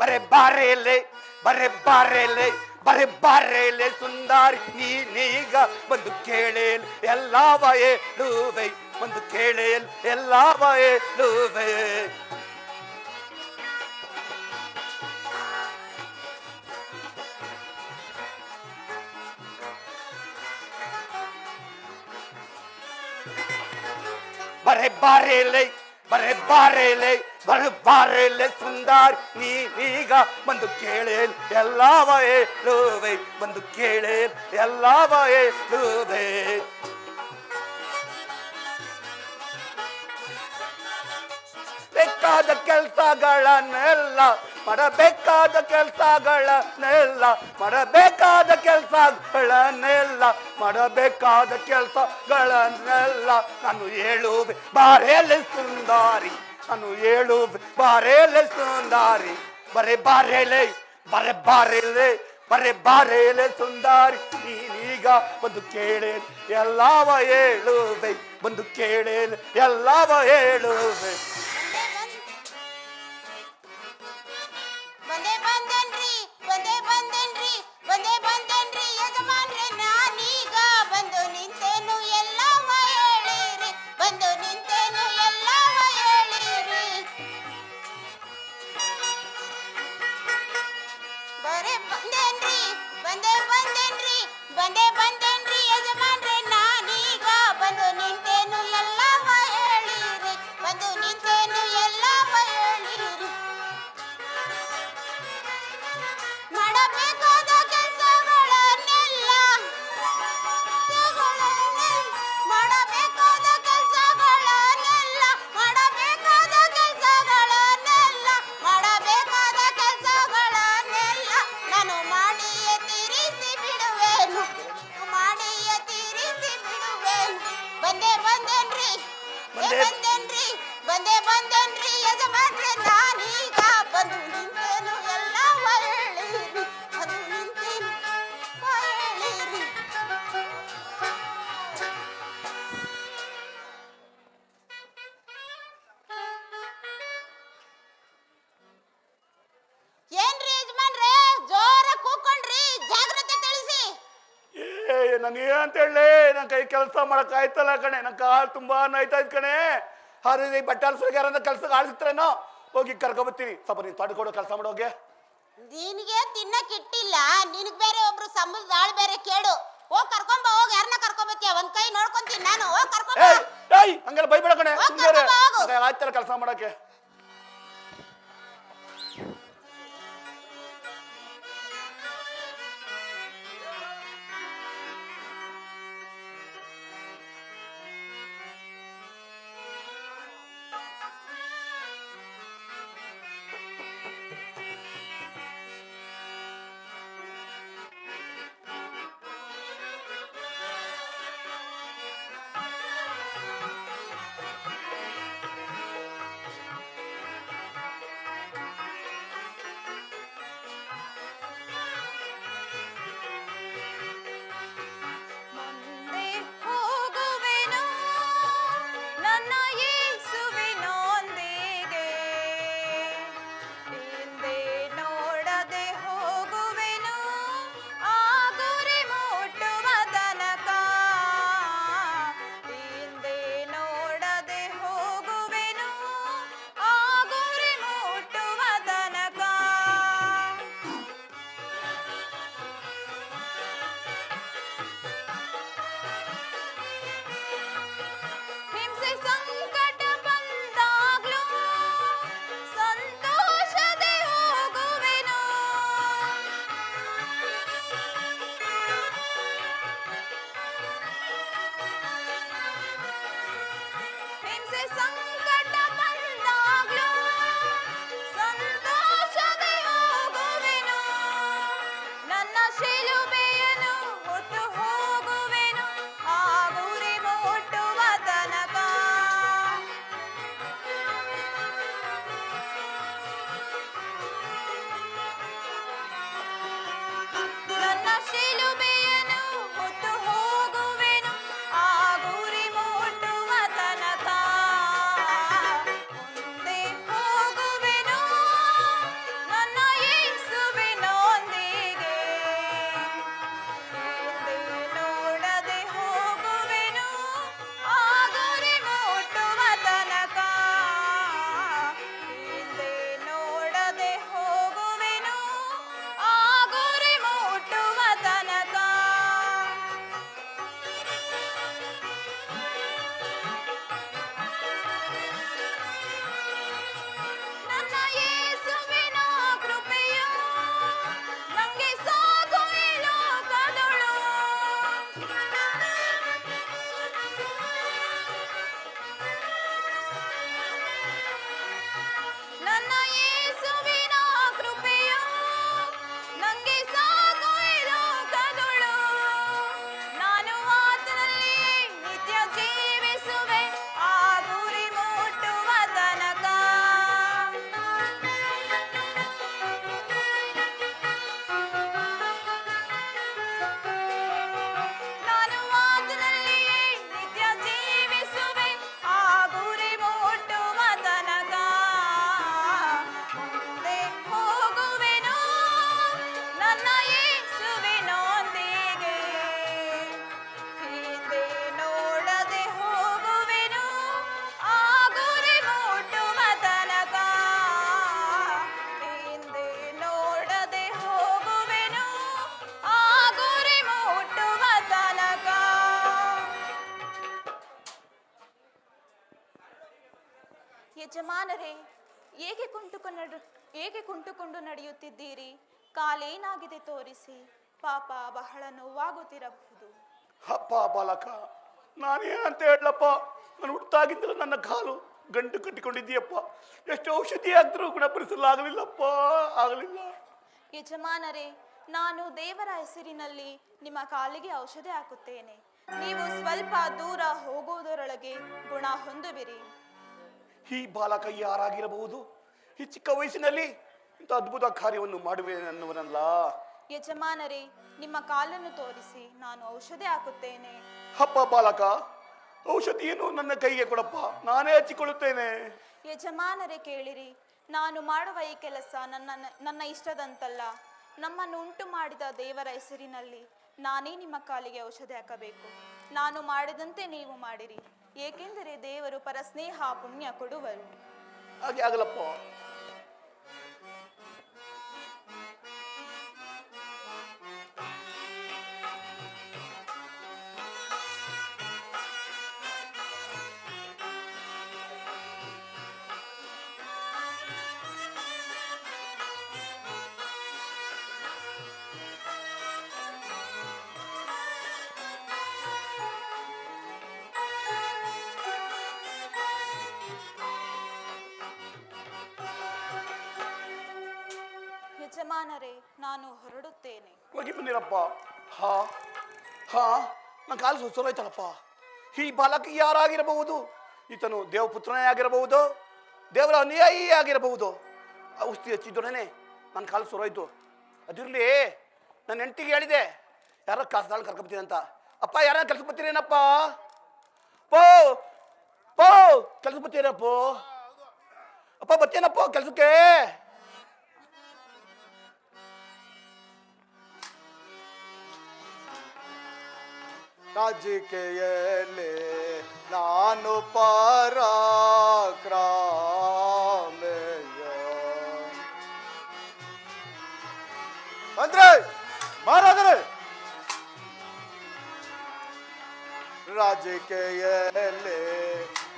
ಬರೆ ಬಾರೇಲೆ, ಬರೆ ಬಾರೇಲೆ, ಬರೆ ಬಾರೇಲೆ ಸುಂದರಿ, ನೀನೀಗ ಬಂದು ಕೇಳೇಲ್ ಎಲ್ಲವ ಹೇಳುವೆ, ಬಂದು ಕೇಳೇಲ್ ಎಲ್ಲವ ಹೇಳುವೆ. ಬರೆ ಬಾರೇಲೆ ಬರೆ ಬಾರೇಲೆ ಬರೆ ಬಾರೇಲೆ ಸುಂದರ್ ನೀನೀಗ ಬಂದು ಕೇಳೇಲ್ ಎಲ್ಲವ ಹೇಳುವೆ ಬಂದು ಕೇಳೇಲ್ ಎಲ್ಲವ ಹೇಳುವೆ ಬೇಕಾದ ಕೆಲಸಗಳನ್ನೆಲ್ಲ ಮಾಡಬೇಕಾದ ಕೆಲಸಗಳನ್ನೆಲ್ಲ ಮಾಡಬೇಕಾದ ಕೆಲಸಗಳನ್ನೆಲ್ಲ ಮಾಡಬೇಕಾದ ಕೆಲಸಗಳನ್ನೆಲ್ಲ ನಾನು ಹೇಳುವೆ ಬಾರೇಲೆ ಸುಂದಾರಿ ನಾನು ಹೇಳುವೆ ಬಾರೇಲೆ ಸುಂದಾರಿ ಬರೆ ಬಾರೇಲೆ ಬರೆ ಬಾರೇಲೆ ಬರೆ ಬಾರೇಲೆ ಸುಂದಾರಿ ನೀನೀಗ ಬಂದು ಕೇಳೇನು ಎಲ್ಲವ ಹೇಳುವೆ ಬಂದು ಕೇಳೇನು ಎಲ್ಲವ ಹೇಳುವೆ ಬಂದೆ ಬಂದೇನ್ರಿ ಬಂದೆ ಬಂದೇನ್ರಿ ಬಂದೆ ಬಂದೇನ್ರಿ ಯಜಮಾನ್ರೆ ನಾನೀಗ ಬಂದು ನಿಂತೇನು ಎಲ್ಲವ ಹೇಳಿರಿ ಬಂದು ನಿಂತೇನು ಎಲ್ಲವ ಹೇಳಿರಿ ಬರೆ ಬಂದೇನ್ರಿ ಬಂದೆ ಬಂದೇನ್ರಿ ಬಂದೆ ಬಂದೇನ್ರಿ ಯಜಮಾನ್ರೆ ನಾನೀಗ ಬಂದು ನಿಂತೇನು ಎಲ್ಲವ ಹೇಳಿರಿ ಬಂದು ನಿಂತೇನು ಎಲ್ಲವ ಹೇಳಿರಿ ಮಾಡಬೇಕಾದ ಕೆಲಸಗಳನ್ನೆಲ್ಲ ಮಾಡಬೇಕಾದ ಕೆಲಸಗಳನ್ನೆಲ್ಲ ಮಾಡಬೇಕಾದ ಕೆಲಸಗಳನ್ನೆಲ್ಲ ಮಾಡಬೇಕಾದ ಕೆಲಸಗಳನ್ನೆಲ್ಲ ನಾನು ಮಾಡಿಯೇ ತೀರಿಸಿ ಬಿಡುವೆನು ಮಾಡಿಯೇ ತೀರಿಸಿ ಬಿಡುವೆನು ಬಂದೆ ಬಂದೇನ್ರಿ ಬಂದೇನ್ರಿ ಬಂದೆ ಬಂದೇನ್ರಿ ಯಜಮಾನ್ರೆ ನಾನೀಗ ಬಂದು ನಿಂತೇನು ಎಲ್ಲವ ಹೇಳಿರಿ ಬಂದು ನಿಂತೇನು ಹೇಳಿರಿ ಏನ್ರಿ ಯಜಮಾನ್ರೆ ಜೋರ ಕೂಕೊಂಡ್ರಿ ಜಾಗ್ರತೆ ತಿಳಿಸಿ ನಾನು ಏನಂತ ಹೇಳಿ ನನ್ನ ಕೈ ಕೆಲಸ ಮಾಡಕ್ ಆಯ್ತಲ್ಲ ಕಣೆ ನನ್ನ ಕಾಲು ತುಂಬಾ ನೋಯ್ತಾ ಇದ್ ಕಣೆ ಹಾರಿ ಬಟ್ಟೆ ಅಲ್ಸ್ಯಾರಂತ ಕೆಲ್ಸಕ್ಕೆ ಆಳ್ಸಿತ್ರೇನೋ ಹೋಗಿ ಕರ್ಕೊಬತ್ತೀನಿ ಸ್ವಲ್ಪ ನೀನು ತಡ್ಕೊಡೋ ಕೆಲಸ ಮಾಡೋಗೆ ನಿನಗೆ ತಿನ್ನಕ್ ಇಟ್ಟಿಲ್ಲ ನಿನಗ್ ಬೇರೆ ಒಬ್ರು ಸಂಬಳದ ಆಳ್ ಬೇರೆ ಕೇಳು ಹೋಗ್ ಕರ್ಕೊಂಬ ಹೋಗ್ ಯಾರನ್ನ ಕರ್ಕೊಂಬತ್ತೀಯ ಒಂದ್ ಕೈ ನೋಡ್ಕೊಂತೀನಿ ನಾನು ಹೋಗ್ ಕರ್ಕೊಂಬ ಏಯ್ ಹಂಗೆಲ್ಲ ಬೈಬೇಡ ಕಣೆ ಹೋಗ್ ಕರ್ಕೊಂಬ ಹೋಗು. ಆಯ್ತಲ್ಲ ಕೆಲಸ ಮಾಡಕ್ಕೆ ಯಜಮಾನರೇ, ಏಕೆ ಕುಂಟುಕೊಂಡು ನಡೆಯುತ್ತಿದ್ದೀರಿ? ಕಾಲೇನಾಗಿದೆ ತೋರಿಸಿ. ಪಾಪ ಬಹಳ ನೋವಾಗುತ್ತಿರಬಹುದು. ಅಪ್ಪ ಬಾಲಕ, ನಾನೇನಂತ ಹೇಳಪ್ಪ? ನಾನು ಹುಟ್ಟಾಗಿದ್ದಲ್ಲ ನನ್ನ ಕಾಲು ಗಂಟು ಕಟ್ಟಿಕೊಂಡಿದ್ದೀಯಪ್ಪ. ಎಷ್ಟು ಔಷಧಿ ಆದ್ರೂ ಗುಣಪಡಿಸಲಾಗಲಿಲ್ಲಪ್ಪ, ಆಗಲಿಲ್ಲ. ಯಜಮಾನರೇ, ನಾನು ದೇವರ ಹೆಸರಿನಲ್ಲಿ ನಿಮ್ಮ ಕಾಲಿಗೆ ಔಷಧಿ ಹಾಕುತ್ತೇನೆ. ನೀವು ಸ್ವಲ್ಪ ದೂರ ಹೋಗುವುದರೊಳಗೆ ಗುಣ ಹೊಂದುವಿರಿ. ಈ ಬಾಲಕ ಯಾರಾಗಿರಬಹುದು? ಈ ಚಿಕ್ಕ ವಯಸ್ಸಿನಲ್ಲಿ ಇಂಥ ಅದ್ಭುತ ಕಾರ್ಯವನ್ನು ಮಾಡುವೆ ಅನ್ನುವನಲ್ಲ. ಯಜಮಾನರೇ, ನಿಮ್ಮ ಕಾಲನ್ನು ತೋರಿಸಿ, ನಾನು ಔಷಧಿ ಹಾಕುತ್ತೇನೆ. ಅಪ್ಪ ಬಾಲಕ, ಔಷಧಿಯನ್ನು ನನ್ನ ಕೈಗೆ ಕೊಡಪ್ಪ, ನಾನೇ ಹಚ್ಚಿಕೊಳ್ಳುತ್ತೇನೆ. ಯಜಮಾನರೇ ಕೇಳಿರಿ, ನಾನು ಮಾಡುವ ಈ ಕೆಲಸ ನನ್ನ ಇಷ್ಟದಂತಲ್ಲ. ನಮ್ಮನ್ನು ಉಂಟು ಮಾಡಿದ ದೇವರ ಹೆಸರಿನಲ್ಲಿ ನಾನೇ ನಿಮ್ಮ ಕಾಲಿಗೆ ಔಷಧಿ ಹಾಕಬೇಕು. ನಾನು ಮಾಡಿದಂತೆ ನೀವು ಮಾಡಿರಿ, ಏಕೆಂದರೆ ದೇವರು ಪರಸ್ನೇಹ ಪುಣ್ಯ ಕೊಡುವರು. ಹಾಗೆ ಆಗಲಪ್ಪ. ಯಜಮಾನರೇ, ನಾನು ಹೊರಡುತ್ತೇನೆ. ಹೋಗಿ ಬಂದಿರಪ್ಪ. ಹಾ ಹಾ, ನನ್ನ ಕಾಲು ಸುಸ್ತೋಯ್ತಲ್ಲಪ್ಪ. ಈ ಬಾಲಕ ಯಾರಾಗಿರಬಹುದು? ಈತನು ದೇವಪುತ್ರನೇ ಆಗಿರಬಹುದು, ದೇವರ ಅನುಯಾಯಿ ಆಗಿರಬಹುದು. ಔಷಧಿ ಹಚ್ಚಿದ್ದೊಡನೆ ನನ್ನ ಕಾಲು ಸುರೋಯ್ತು. ಅದಿರಲಿ, ನನ್ನ ಹೆಂಡತಿಗೆ ಹೇಳಿದೆ ಯಾರೋ ಕಾಸ್ದಾಳು ಕರ್ಕೊಂಬತ್ತೀನಿ ಅಂತ. ಅಪ್ಪ, ಯಾರ ಕೆಲ್ಸಕ್ಕೆ ಬರ್ತೀರೇನಪ್ಪ? ಪೋ ಪೋ ಕೆಲ್ಸಕ್ಕೆ ಬರ್ತೀರಪ್ಪ? ಅಪ್ಪ ಬರ್ತೇನಪ್ಪ ಕೆಲ್ಸಕ್ಕೆ. ರಾಜಕೀಯಲ್ಲಿ ನಾನು ಪರಾಕ್ರಮೆಯ ಅಂದ್ರೆ ಮಹಾರಾಜರೇ, ರಾಜಕೀಯಲ್ಲಿ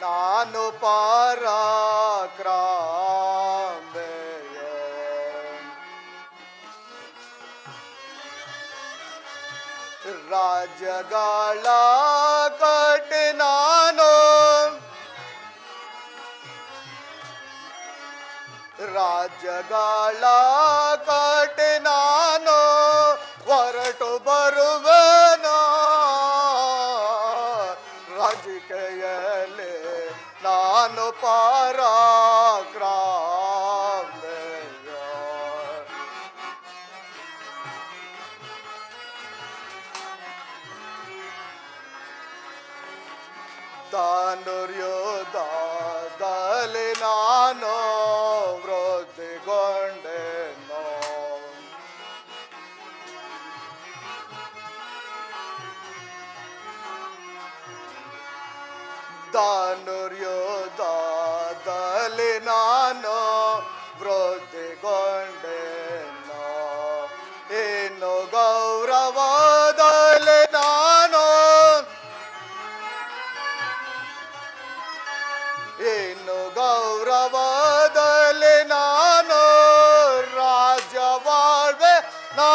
ನಾನು ಪರಾಕ್ರಮೆಯ ರಾಜ್ಯಗಳ ಕಟ್ಟಿ ನಾನು ರಾಜ್ಯಗಳ ಕಟ್ಟಿ ನಾನು ಹೊರಟು ಬರುವೆನೋ. ರಾಜಕೀಯಲ್ಲಿ ನಾನು ಪರಾಕ್ರಮೆಯ ಧನುರ್ಯುದ್ಧದಲ್ಲಿ ನಾನು ವೃದ್ಧಿಗೊಂಡೆನೋ. ಧನುರ್ಯುದ್ಧದಲ್ಲಿ ನಾನು ವೃದ್ಧಿಗೊಂಡೆನೋ. ಇನ್ನು ಗೌರವದಲ್ಲಿ ನಾನು ಇನ್ನು ಗೌರವದಲ್ಲಿ ನಾನು ರಾಜ್ಯವಾಳ್ವೆ ನಾ.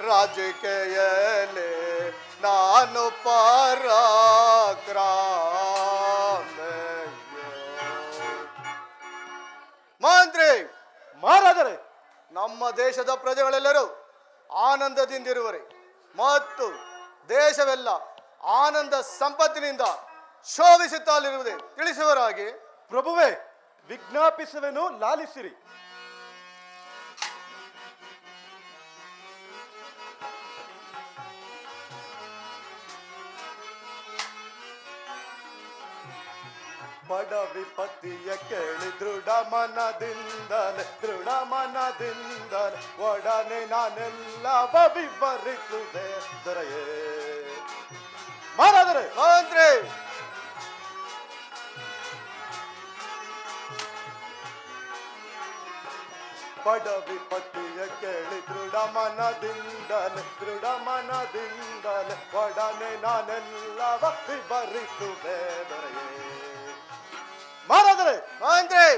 ರಾಜಕೀಯಲ್ಲಿ ನಾನು ಪರಾಕ್ರಮೆಯ. ಮಂತ್ರಿ ಮಹಾರಾಜರೇ, ನಮ್ಮ ದೇಶದ ಪ್ರಜೆಗಳೆಲ್ಲರೂ ಆನಂದದಿಂದಿರುವರೆ ಮತ್ತು ದೇಶವೆಲ್ಲ ಆನಂದ ಸಂಪತ್ತಿನಿಂದ ಶೋಭಿಸುತ್ತಲಿರುವುದೇ ತಿಳಿಸುವರಾಗಿ. ಪ್ರಭುವೇ, ವಿಜ್ಞಾಪಿಸುವೆನು, ಲಾಲಿಸಿರಿ. ಬಡ ವಿಪತ್ತಿಯ ಕೇಳಿ ದೃಢ ಮನದಿಂದಲೇ ಒಡನೆ ನಾನೆಲ್ಲವ ವಿವರಿಸುವೆ ದೊರೆಯೇ. ಮಹಾರಾಜರೇ, ಮಂತ್ರಿ ಬಡ ವಿಪತ್ತಿಯ ಕೇಳಿ ದೃಢ ಮನದಿಂದಲೇ ಒಡನೆ ನಾನೆಲ್ಲವ ವಿವರಿಸುವೆ ದೊರೆಯೇ. ಮಹಾರಾಜರೇ ಮಹೇಂದ್ರಿ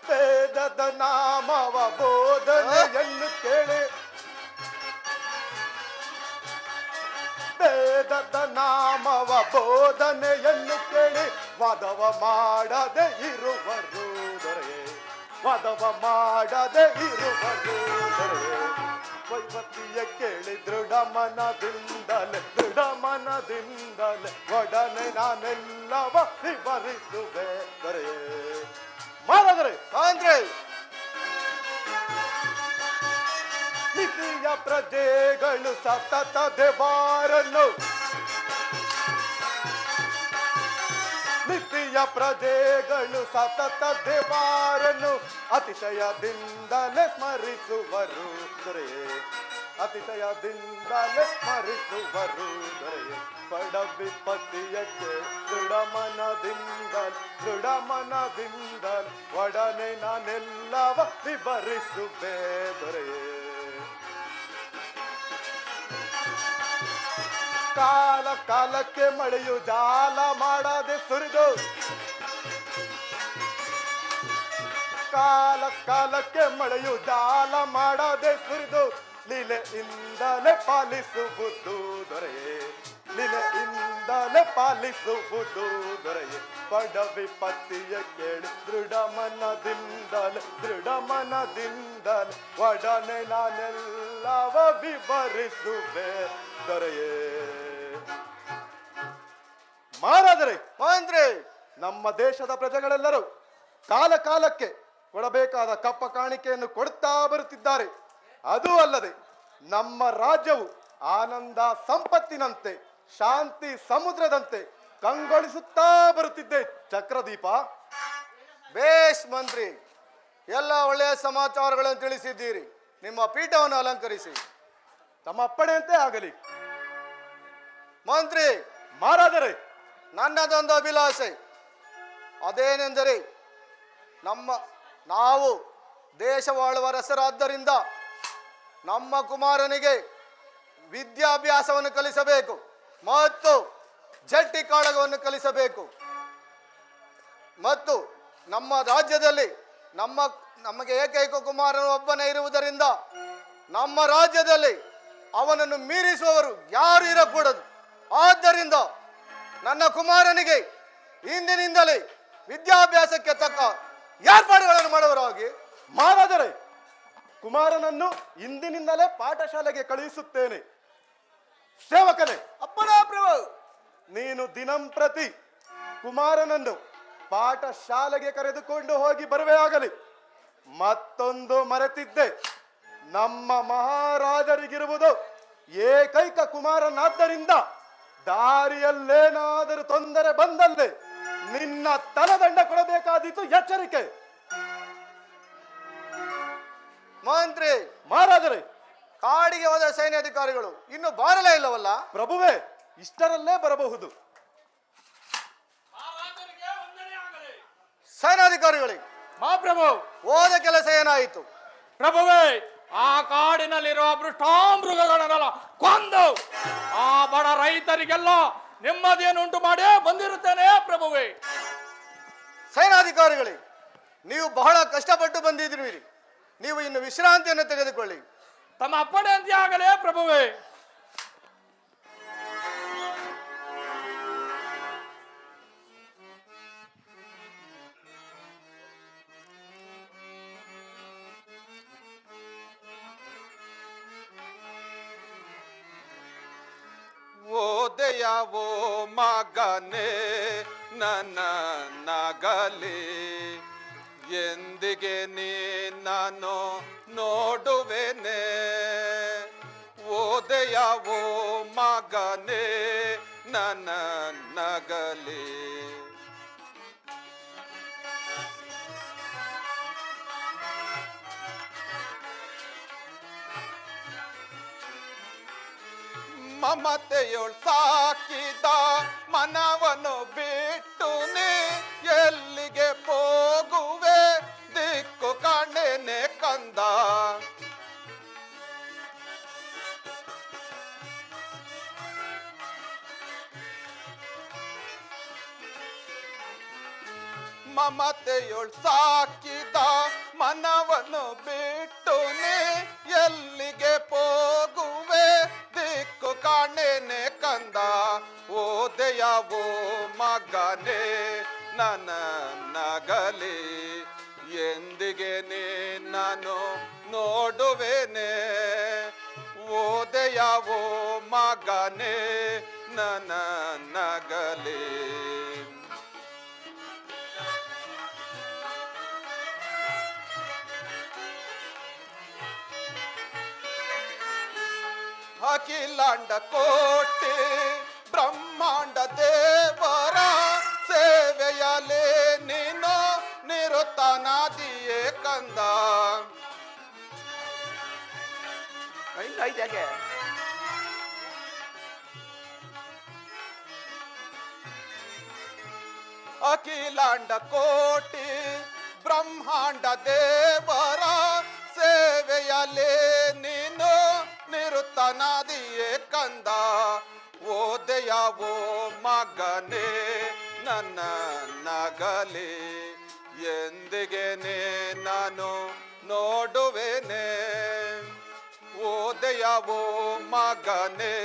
ವೇದದ ನಾಮವ ಬೋಧನೆಯನ್ನು ಕೇಳಿ ವೇದದ ನಾಮವ ಬೋಧನೆಯನ್ನು ಕೇಳಿ ವಾದವ ಮಾಡದೆ ಇರುವರು ದೊರೆಯೇ ವಾದವ ಮಾಡದೆ ಇರುವರು ದೊರೆಯೇ ವೈವತಿಯ ಕೇಳಿ ದೃಢ ಮನದಿಂದಲೇ ಒಡನೆ ನಾನೆಲ್ಲವ ವಿವರಿಸುವೆ ದೊರೆಯೇ ಮಹಾರಾಜರೇ ಅಂದ್ರೆ ನಿತ್ಯ ಪ್ರಜೆಗಳು ಸತತ ದೇವಾರನ್ನು ನಿತ್ಯ ಪ್ರಜೆಗಳು ಸತತ ದೇವಾರನ್ನು ಅತಿಶಯದಿಂದಲೇ ಸ್ಮರಿಸುವರು ದೊರೆಯೇ ಅತಿಶಯದಿಂದಲೇ ಸ್ಮರಿಸುವರು ದೊರೆಯೇ ಪಡ ವಿಪತ್ತಿಯಕ್ಕೆ ದೃಢ ಮನದಿಂದ ಒಡನೆ ನಾನೆಲ್ಲವ ವಿವರಿಸುವೆ ದೊರೆಯೇ ಕಾಲ ಕಾಲಕ್ಕೆ ಮಳೆಯು ಜಾಲ ಮಾಡದೆ ಸುರಿದು ಕಾಲ ಕಾಲಕ್ಕೆ ಮಳೆಯು ಜಾಲ ಮಾಡದೆ ಸುರಿದು ಲೀಲೆಯಿಂದಲೇ ಪಾಲಿಸುವುದು ದೊರೆಯೇ ಲೀಲೆಯಿಂದಲೇ ಪಾಲಿಸುವುದು ದೊರೆಯೇ ಪಡ ವಿಪತ್ತಿಯ ಕೇಳಿ ದೃಢ ಮನದಿಂದಲೇ ಒಡನೆ ನಾನೆಲ್ಲವ ವಿವರಿಸುವೆ ದೊರೆಯೇ ಮಹಾರಾಜರೇ ಮಹೇಂದ್ರಿ ನಮ್ಮ ದೇಶದ ಪ್ರಜೆಗಳೆಲ್ಲರೂ ಕಾಲ ಕಾಲಕ್ಕೆ ಕೊಡಬೇಕಾದ ಕಪ್ಪ ಕಾಣಿಕೆಯನ್ನು ಕೊಡುತ್ತಾ ಬರುತ್ತಿದ್ದಾರೆ. ಅದೂ ಅಲ್ಲದೆ ನಮ್ಮ ರಾಜ್ಯವು ಆನಂದ ಸಂಪತ್ತಿನಂತೆ ಶಾಂತಿ ಸಮುದ್ರದಂತೆ ಕಂಗೊಳಿಸುತ್ತಾ ಬರುತ್ತಿದ್ದೆ. ಚಕ್ರದೀಪ ಬೇಷ್ ಮಂತ್ರಿ, ಎಲ್ಲ ಒಳ್ಳೆಯ ಸಮಾಚಾರಗಳನ್ನು ತಿಳಿಸಿದ್ದೀರಿ. ನಿಮ್ಮ ಪೀಠವನ್ನು ಅಲಂಕರಿಸಿ. ತಮ್ಮ ಅಪ್ಪಣೆಯಂತೆ ಆಗಲಿ. ಮಂತ್ರಿ ಮಹಾರಾಜರೇ, ನನ್ನದೊಂದು ಅಭಿಲಾಷೆ. ಅದೇನೆಂದರೆ ನಾವು ದೇಶವಾಳುವ ರಸರಾದ್ದರಿಂದ ನಮ್ಮ ಕುಮಾರನಿಗೆ ವಿದ್ಯಾಭ್ಯಾಸವನ್ನು ಕಲಿಸಬೇಕು ಮತ್ತು ಜಟ್ಟಿ ಕಾಳಗವನ್ನು ಕಲಿಸಬೇಕು. ಮತ್ತು ನಮ್ಮ ರಾಜ್ಯದಲ್ಲಿ ನಮಗೆ ಏಕೈಕ ಕುಮಾರನು ಒಬ್ಬನೇ ಇರುವುದರಿಂದ ನಮ್ಮ ರಾಜ್ಯದಲ್ಲಿ ಅವನನ್ನು ಮೀರಿಸುವವರು ಯಾರು ಇರಕೂಡದು. ಆದ್ದರಿಂದ ನನ್ನ ಕುಮಾರನಿಗೆ ಇಂದಿನಿಂದಲೇ ವಿದ್ಯಾಭ್ಯಾಸಕ್ಕೆ ತಕ್ಕ ಏರ್ಪಾಡುಗಳನ್ನು ಮಾಡುವರಾಗಿ. ಮಹಾರಾಜರೇ, ಕುಮಾರನನ್ನು ಇಂದಿನಿಂದಲೇ ಪಾಠಶಾಲೆಗೆ ಕಳುಹಿಸುತ್ತೇನೆ. ಸೇವಕನೇ ಅಪ್ಪಣ ಪ್ರಭು, ನೀನು ದಿನಂಪ್ರತಿ ಕುಮಾರನನ್ನು ಪಾಠಶಾಲೆಗೆ ಕರೆದುಕೊಂಡು ಹೋಗಿ ಬರುವೆಯಾಗಲಿ. ಮತ್ತೊಂದು ಮರೆತಿದ್ದೆ, ನಮ್ಮ ಮಹಾರಾಜರಿಗಿರುವುದು ಏಕೈಕ ಕುಮಾರನಾದ್ದರಿಂದ ದಾರಿಯಲ್ಲೇನಾದರೂ ತೊಂದರೆ ಬಂದಲ್ಲಿ ನಿನ್ನ ತಲದಂಡ ಕೊಡಬೇಕಾದೀತು. ಎಚ್ಚರಿಕೆ. ಮಂತ್ರಿ ಮಹಾರಾಜರೇ, ಕಾಡಿಗೆ ಹೋದ ಸೈನ್ಯಾಧಿಕಾರಿಗಳು ಇನ್ನು ಬಾರಲೇ ಇಲ್ಲವಲ್ಲ? ಪ್ರಭುವೇ, ಇಷ್ಟರಲ್ಲೇ ಬರಬಹುದು. ಸೇನಾಧಿಕಾರಿಗಳಿಗೆ ಮಹಾಪ್ರಭು, ಹೋದ ಕೆಲಸ ಏನಾಯಿತು? ಪ್ರಭುವೇ, ಆ ಕಾಡಿನಲ್ಲಿರುವ ಮೃಗಗಳನ್ನೆಲ್ಲ ಕೊಂದು ಆ ಬಡ ರೈತರಿಗೆಲ್ಲ ನೆಮ್ಮದಿಯನ್ನು ಉಂಟು ಮಾಡಿ ಬಂದಿರುತ್ತೇನೆ ಪ್ರಭುವೇ. ಸೇನಾಧಿಕಾರಿಗಳೇ, ನೀವು ಬಹಳ ಕಷ್ಟಪಟ್ಟು ಬಂದಿದ್ದೀರಿ. ನೀವು ಇನ್ನು ವಿಶ್ರಾಂತಿಯನ್ನು ತೆಗೆದುಕೊಳ್ಳಿ. ತಮ್ಮ ಅಪ್ಪಣೆಯಂತೆ ಆಗಲೇ ಪ್ರಭುವೇ. ಓದೆಯವೋ ಮಗನೇ ನನ್ನ ನಗಲಿ, ಎಂದಿಗೆ ನೀನನ್ನು ನೋಡುವೆನೆ. ಓದೆಯವೋ ಮಗನೇ ನನ್ನ ನಗಲಿ. ಮಮತೆಯೊಳ್ ಸಾಕಿದ ಮನವನ್ನು ಬಿಟ್ಟು ನೀ ಎಲ್ಲಿಗೆ ಹೋಗುವೆ, ದಿಕ್ಕು ಕಾಣೆನೆ ಕಂದ. ಮಮತೆಯೊಳ್ ಸಾಕಿದ ಮನವನ್ನು ಬಿಟ್ಟು ನೀ ಎಲ್ಲಿಗೆ ಹೋಗುವೆ ದಿಕ್ಕು ಕಾಣೇನೆ ಕಂದ ಓದೆಯವೋ ಮಗನೇ ನನ್ನ ನಗಲಿ ಎಂದಿಗೆ ನಾನು ನೋಡುವೆನೆ ಓದೆಯವೋ ಮಗನೇ ನನ್ನ ನಗಲಿ ಅಖಿಲಾಂಡ ಕೋಟಿ ಬ್ರಹ್ಮಾಂಡ ದೇವರ ಸೇವೆಯಲೇ ನೀನು ನಿರುತನಾದಿಯೇ ಕಂದ ಯಾಕೆ ಅಖಿಲಾಂಡ ಕೋಟಿ ಬ್ರಹ್ಮಾಂಡ ದೇವರ ಸೇವೆಯಲೇ ನೀನು ನಿರುತನಾದಿಯೇ ಕಂದ ಓದೆಯವೋ ಮಗನೇ ನನ್ನ ನಗಲಿ ಎಂದಿಗೆ ನಾನು ನೋಡುವೆನೆ ಓದೆಯವೋ ಮಗನೇ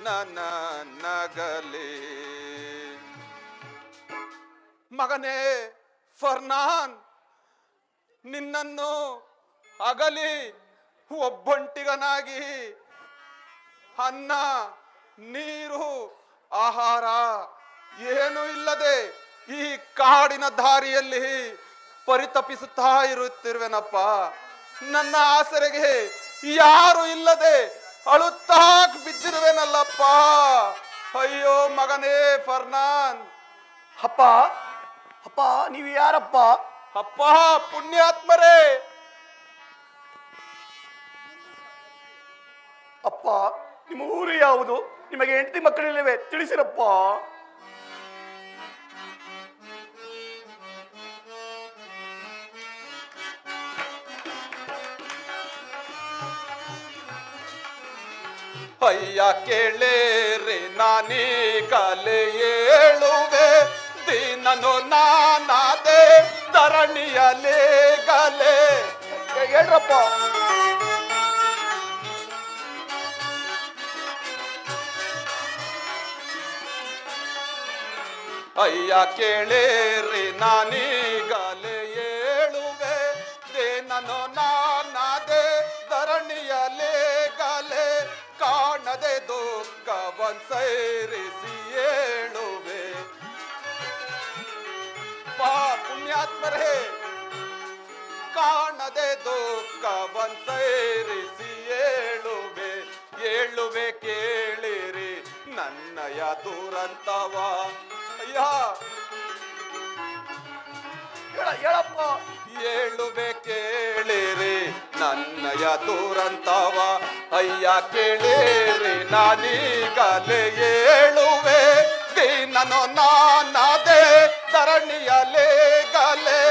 ನನ್ನ ನಗಲಿ ಮಗನೇ ಫರ್ನಾನ್ ನಿನ್ನನ್ನು ಅಗಲಿ ಒಬ್ಬಂಟಿಗನಾಗಿ ಅನ್ನ ನೀರು ಆಹಾರ ಏನು ಇಲ್ಲದೆ ಈ ಕಾಡಿನ ದಾರಿಯಲ್ಲಿ ಪರಿತಪಿಸುತ್ತಾ ಇರುತ್ತಿರುವೆನಪ್ಪ. ನನ್ನ ಆಸರೆಗೆ ಯಾರು ಇಲ್ಲದೆ ಅಳುತ್ತಾ ಬಿದ್ದಿರುವೆನಲ್ಲಪ್ಪ. ಅಯ್ಯೋ ಮಗನೇ ಫರ್ನಾನ್. ಅಪ್ಪ ಅಪ್ಪ ನೀವು ಯಾರಪ್ಪ? ಅಪ್ಪ ಪುಣ್ಯಾತ್ಮರೇ. ಅಪ್ಪ ನಿಮ್ಮ ಊರು ಯಾವುದು? ನಿಮಗೆ ಹೆಂಡತಿ ಮಕ್ಕಳಿಲ್ಲವೇ? ತಿಳಿಸಿರಪ್ಪ. ಅಯ್ಯ ಕೇಳೇರಿ ನಾನೀಗಲೇ ಏಳುವೆ ದೀನನು ನಾನಾದೆ ಧರಣಿಯಲೇ ಗಲೆ. ಹೇಳ್ರಪ್ಪ. ಅಯ್ಯ ಕೇಳೇರಿ ನಾನೀಗಲೇ ಏಳುವೆ ದೇನನು ನಾನಾದೆ ಧರಣಿಯಲೇ ಗಲೆ. ಕಾಣದೆ ದುಃಖವನ್ ಸೈರಿಸಿ ಏಳುವೆ. ಪಾ ಪುಣ್ಯಾತ್ಮರೇ, ಕಾಣದೆ ದುಃಖವನ್ ಸೈರಿಸಿ ಏಳುವೆ. ಏಳುವೆ ಕೇಳಿರಿ ನನ್ನಯ ದುರಂತವ. ಅಯ್ಯ ಹೇಳಪ್ಪ. ಏಳುವೆ ಕೇಳಿರಿ ನನ್ನಯ ದುರಂತವ. ಅಯ್ಯ ಕೇಳಿರಿ ನಾನೀಗಲೇ ಏಳುವೆ ದೀನನು ನಾನಾದೆ ಧರಣಿಯಲೇ ಗಲೆ.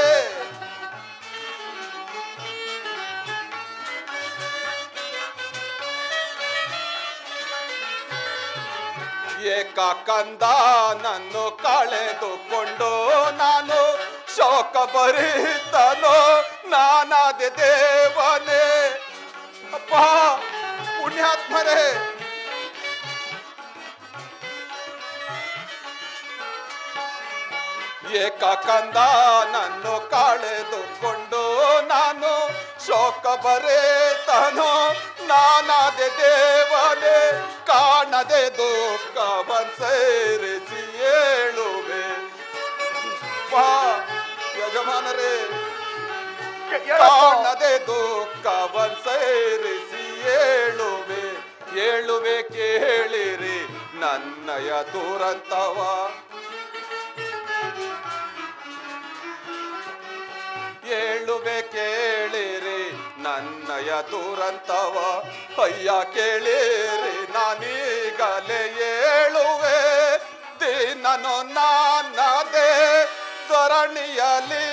ಏಕ ಕಂದ ನನ್ನು ಕಳೆದುಕೊಂಡು ನಾನು ಶೋಕ ಭರಿತನೋ ನಾನಾದೆ ದೇವನೇ. ಅಪ್ಪ ಪುಣ್ಯಾತ್ಮರೇ, ಏಕ ಕಂದ ನನ್ನು ಕಳೆದುಕೊಂಡು ನಾನು ಶೋಕ ಭರಿತನೋ ನಾನಾದೆ ದೇವನೇ. ಕಾಣದೆ ದುಃಖವನ್ ಸೈರಿಸಿ ಏಳುವೆ. ಯಜಮಾನರೇ, ಕಾಣದೆ ದುಃಖವನ್ ಸೈರಿಸಿ ಏಳುವೆ. ಏಳುವೆ ಕೇಳಿರಿ ನನ್ನಯ ದುರಂತವ. ಏಳುವೆ ಕೇಳಿರಿ ನನ್ನಯ ದುರಂತವ. ಅಯ್ಯ ಕೇಳಿರಿ ನಾನೀಗಲೇ ಏಳುವೆ ದೀನನು ನಾನದೆ ಧರಣಿಯಲಿ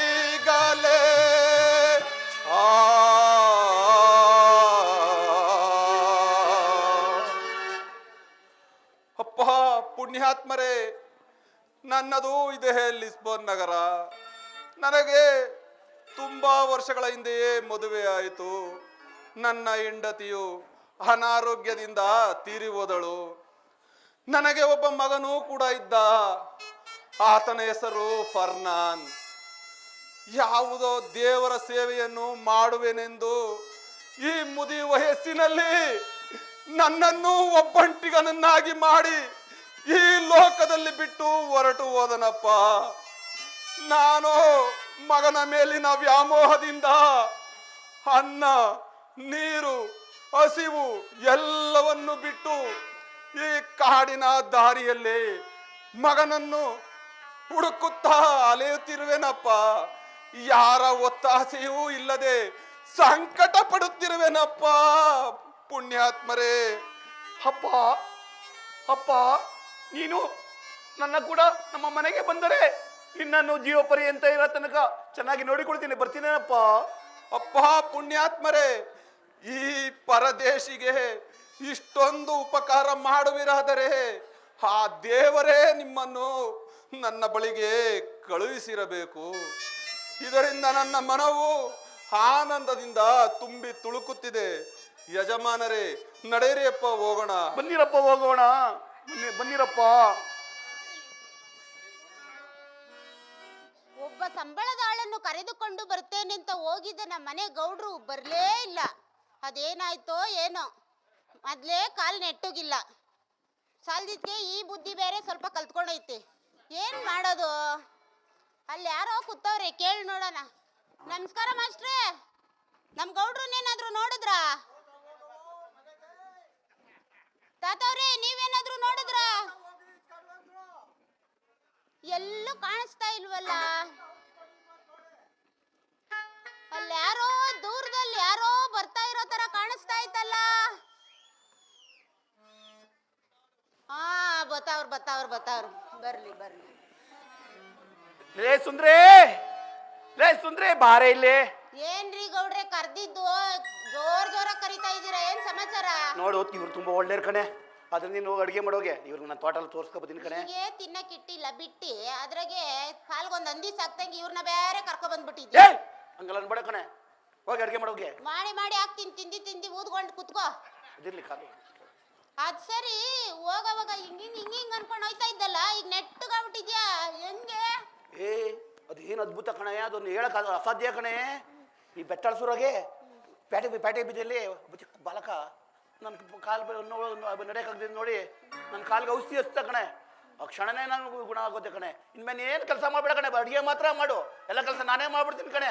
ಗಲೆ. ಅಪ್ಪ ಪುಣ್ಯಾತ್ಮರೇ, ನನ್ನದು ಇದೆ ಲಿಸ್ಬೋನ್ ನಗರ. ನನಗೆ ತುಂಬಾ ವರ್ಷಗಳ ಹಿಂದೆಯೇ ಮದುವೆ ಆಯಿತು. ನನ್ನ ಹೆಂಡತಿಯು ಅನಾರೋಗ್ಯದಿಂದ ತೀರಿ ಹೋದಳು. ನನಗೆ ಒಬ್ಬ ಮಗನೂ ಕೂಡ ಇದ್ದ. ಆತನ ಹೆಸರು ಫರ್ನಾನ್. ಯಾವುದೋ ದೇವರ ಸೇವೆಯನ್ನು ಮಾಡುವೆನೆಂದು ಈ ಮುದಿ ವಯಸ್ಸಿನಲ್ಲಿ ನನ್ನನ್ನು ಒಬ್ಬಂಟಿಗನನ್ನಾಗಿ ಮಾಡಿ ಈ ಲೋಕದಲ್ಲಿ ಬಿಟ್ಟು ಹೊರಟು ಹೋದನಪ್ಪ. ನಾನು ಮಗನ ಮೇಲಿನ ವ್ಯಾಮೋಹದಿಂದ ಅನ್ನ, ನೀರು, ಹಸಿವು ಎಲ್ಲವನ್ನು ಬಿಟ್ಟು ಈ ಕಾಡಿನ ದಾರಿಯಲ್ಲಿ ಮಗನನ್ನು ಹುಡುಕುತ್ತಾ ಅಲೆಯುತ್ತಿರುವೆನಪ್ಪ. ಯಾರ ಒತ್ತಾಸೆಯೂ ಇಲ್ಲದೆ ಸಂಕಟ ಪಡುತ್ತಿರುವೆನಪ್ಪ. ಪುಣ್ಯಾತ್ಮರೇ, ಅಪ್ಪ ಅಪ್ಪ, ನೀನು ನನ್ನ ಕೂಡ ನಮ್ಮ ಮನೆಗೆ ಬಂದರೆ ನಿನ್ನನ್ನು ಜೀವ ಪರ್ಯಂತ ಇರೋ ತನಕ ಚೆನ್ನಾಗಿ ನೋಡಿಕೊಳ್ತೀನಿ. ಬರ್ತೀನೇನಪ್ಪ. ಅಪ್ಪ ಪುಣ್ಯಾತ್ಮರೇ, ಈ ಪರದೇಶಿಗೆ ಇಷ್ಟೊಂದು ಉಪಕಾರ ಮಾಡುವಿರಾದರೆ ಆ ದೇವರೇ ನಿಮ್ಮನ್ನು ನನ್ನ ಬಳಿಗೆ ಕಳುಹಿಸಿರಬೇಕು. ಇದರಿಂದ ನನ್ನ ಮನವು ಆನಂದದಿಂದ ತುಂಬಿ ತುಳುಕುತ್ತಿದೆ. ಯಜಮಾನರೇ, ನಡೆಯಿರಿಯಪ್ಪ, ಹೋಗೋಣ. ಬನ್ನಿರಪ್ಪ, ಹೋಗೋಣ. ಬನ್ನಿರಪ್ಪ. ಒಬ್ಬ ಸಂಬಳದ ಆಳನ್ನು ಕರೆದುಕೊಂಡು ಬರ್ತೇನೆ ಅಂತ ಹೋಗಿದ್ದ ನಮ್ಮ ಮನೆ ಗೌಡ್ರು ಬರ್ಲೇ ಇಲ್ಲ. ಅದೇನಾಯ್ತೋ ಏನೋ, ಮೊದ್ಲೇ ಕಾಲ್ ನೆಟ್ಟುಗಿಲ್ಲ. ಸಾಲ್ದಿದ್ಕೆ ಈ ಬುದ್ಧಿ ಬೇರೆ ಸ್ವಲ್ಪ ಕಲ್ತ್ಕೊಂಡೈತಿ. ಏನ್ ಮಾಡೋದು? ಅಲ್ಲಿ ಯಾರೋ ಕೂತವ್ರೆ, ಕೇಳಿ ನೋಡೋಣ. ನಮಸ್ಕಾರ ಮಾಸ್ಟ್ರೇ, ನಮ್ ಗೌಡ್ರನ್ನೇನಾದ್ರೂ ನೋಡಿದ್ರಾ? ತಾತವ್ರೆ, ನೀವೇನಾದ್ರೂ ನೋಡಿದ್ರ? ಎಲ್ಲೂ ಕಾಣಿಸ್ತಾ ಇಲ್ವಲ್ಲ. ಅಲ್ಲಿ ಯಾರೋ ದೂರದಲ್ಲಿ ಯಾರೋ ಬರ್ತಾ ಇರೋ ತರ ಕಾಣಿಸ್ತಾ ಇತ್ತಲ್ಲ. ಹಾ, ಬತ್ತಾವ್ರ ಬರ್ಲಿ. ಲೇ ಸುಂದ್ರೇ, ಬಾರೆ ಇಲ್ಲಿ. ಏನ್ರಿ ಗೌಡ್ರೆ ಕರ್ದಿದ್ದು? ಜೋರ ಕರಿತಾ ಇದೀರಾ, ಏನ್ ಸಮಾಚಾರ? ನೋಡು, ಇವ್ರು ತುಂಬಾ ಒಳ್ಳೆಯ ಕಣೆ. ಅದ್ರ ನೀನು ಹೋಗಿ ಅಡುಗೆ ಮಾಡೋಗೆ ಇವ್ರಿಗೆ ನಾನು ತೋಟಲ್ಲಿ ತೋರಿಸ್ಕೊಬತ್ತೀನಿ ಕಣೆ. ಹೀಗೆ ತಿನ್ನಕ್ಕಿಟ್ಟಿಲ್ಲ ಬಿಟ್ಟಿ, ಅದ್ರಾಗೆ ಕಾಲ್ಗೊಂದು ಹಂದಿ ಸಾಕ್ತಂಗೆ ಇವ್ರನ್ನ ಬೇರೆ ಕರ್ಕೊ ಬಂದ್ಬಿಟ್ಟಿದ್ದೆ. ಏ ಹಂಗಲ್ಲ ಅನ್ಬೇಡ ಕಣೆ, ಹೋಗಿ ಅಡುಗೆ ಮಾಡೋಗೆ. ಮಾಡಿ ಹಾಕ್ತೀನಿ, ತಿಂದಿ ಊದ್ಕೊಂಡು ಕುತ್ಕೋ. ಅದಿರ್ಲಿ ಕಾಲು. ಅದ್ ಸರಿ, ಹೋಗವಾಗ ಹಿಂಗಿಂಗ್ ಅನ್ಕೊಂಡು ಹೋಯ್ತಾ ಇದ್ದಲ್ಲ, ಈಗ ನೆಟ್ಟಗಾಗ್ಬಿಟ್ಟಿದ್ಯಾ, ಹೆಂಗೆ? ಏ ಅದು ಏನು ಅದ್ಭುತ ಕಣೆ, ಅದೊಂದು ಹೇಳಕ್ ಅಸಾಧ್ಯ ಕಣೆ. ಈ ಬೆಟ್ಟಳಸೂರಾಗೆ ಪೇಟೆ ಬೀದಿಯಲ್ಲಿ ಬಾಲಕ ನನ್ನ ಕಾಲು ನಡೆಯಕ್ಕಾಗ್ತಿದೆ ನೋಡಿ, ನನ್ನ ಕಾಲಿಗೆ ಔಷಧಿ ಹಚ್ತ ಕಣೆ. ಆ ಕ್ಷಣನೇ ನನಗೆ ಗುಣ ಆಗುತ್ತೆ ಕಣೆ. ಇನ್ಮೇಲೆ ಏನು ಕೆಲಸ ಮಾಡ್ಬೇಡ ಕಣೆ, ಅಡುಗೆ ಮಾತ್ರ ಮಾಡು. ಎಲ್ಲ ಕೆಲಸ ನಾನೇ ಮಾಡ್ಬಿಡ್ತೀನಿ ಕಣೆ.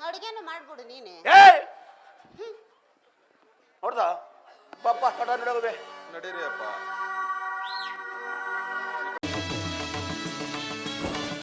ಅಡುಗೆನು ಮಾಡ್ಬಿಡು ನೀನೆ. ಏ ನೋಡ್ದ ಪಾಪ ತಡ ನೋಡೋವೆ. ನಡೀರಿ ಅಪ್ಪ.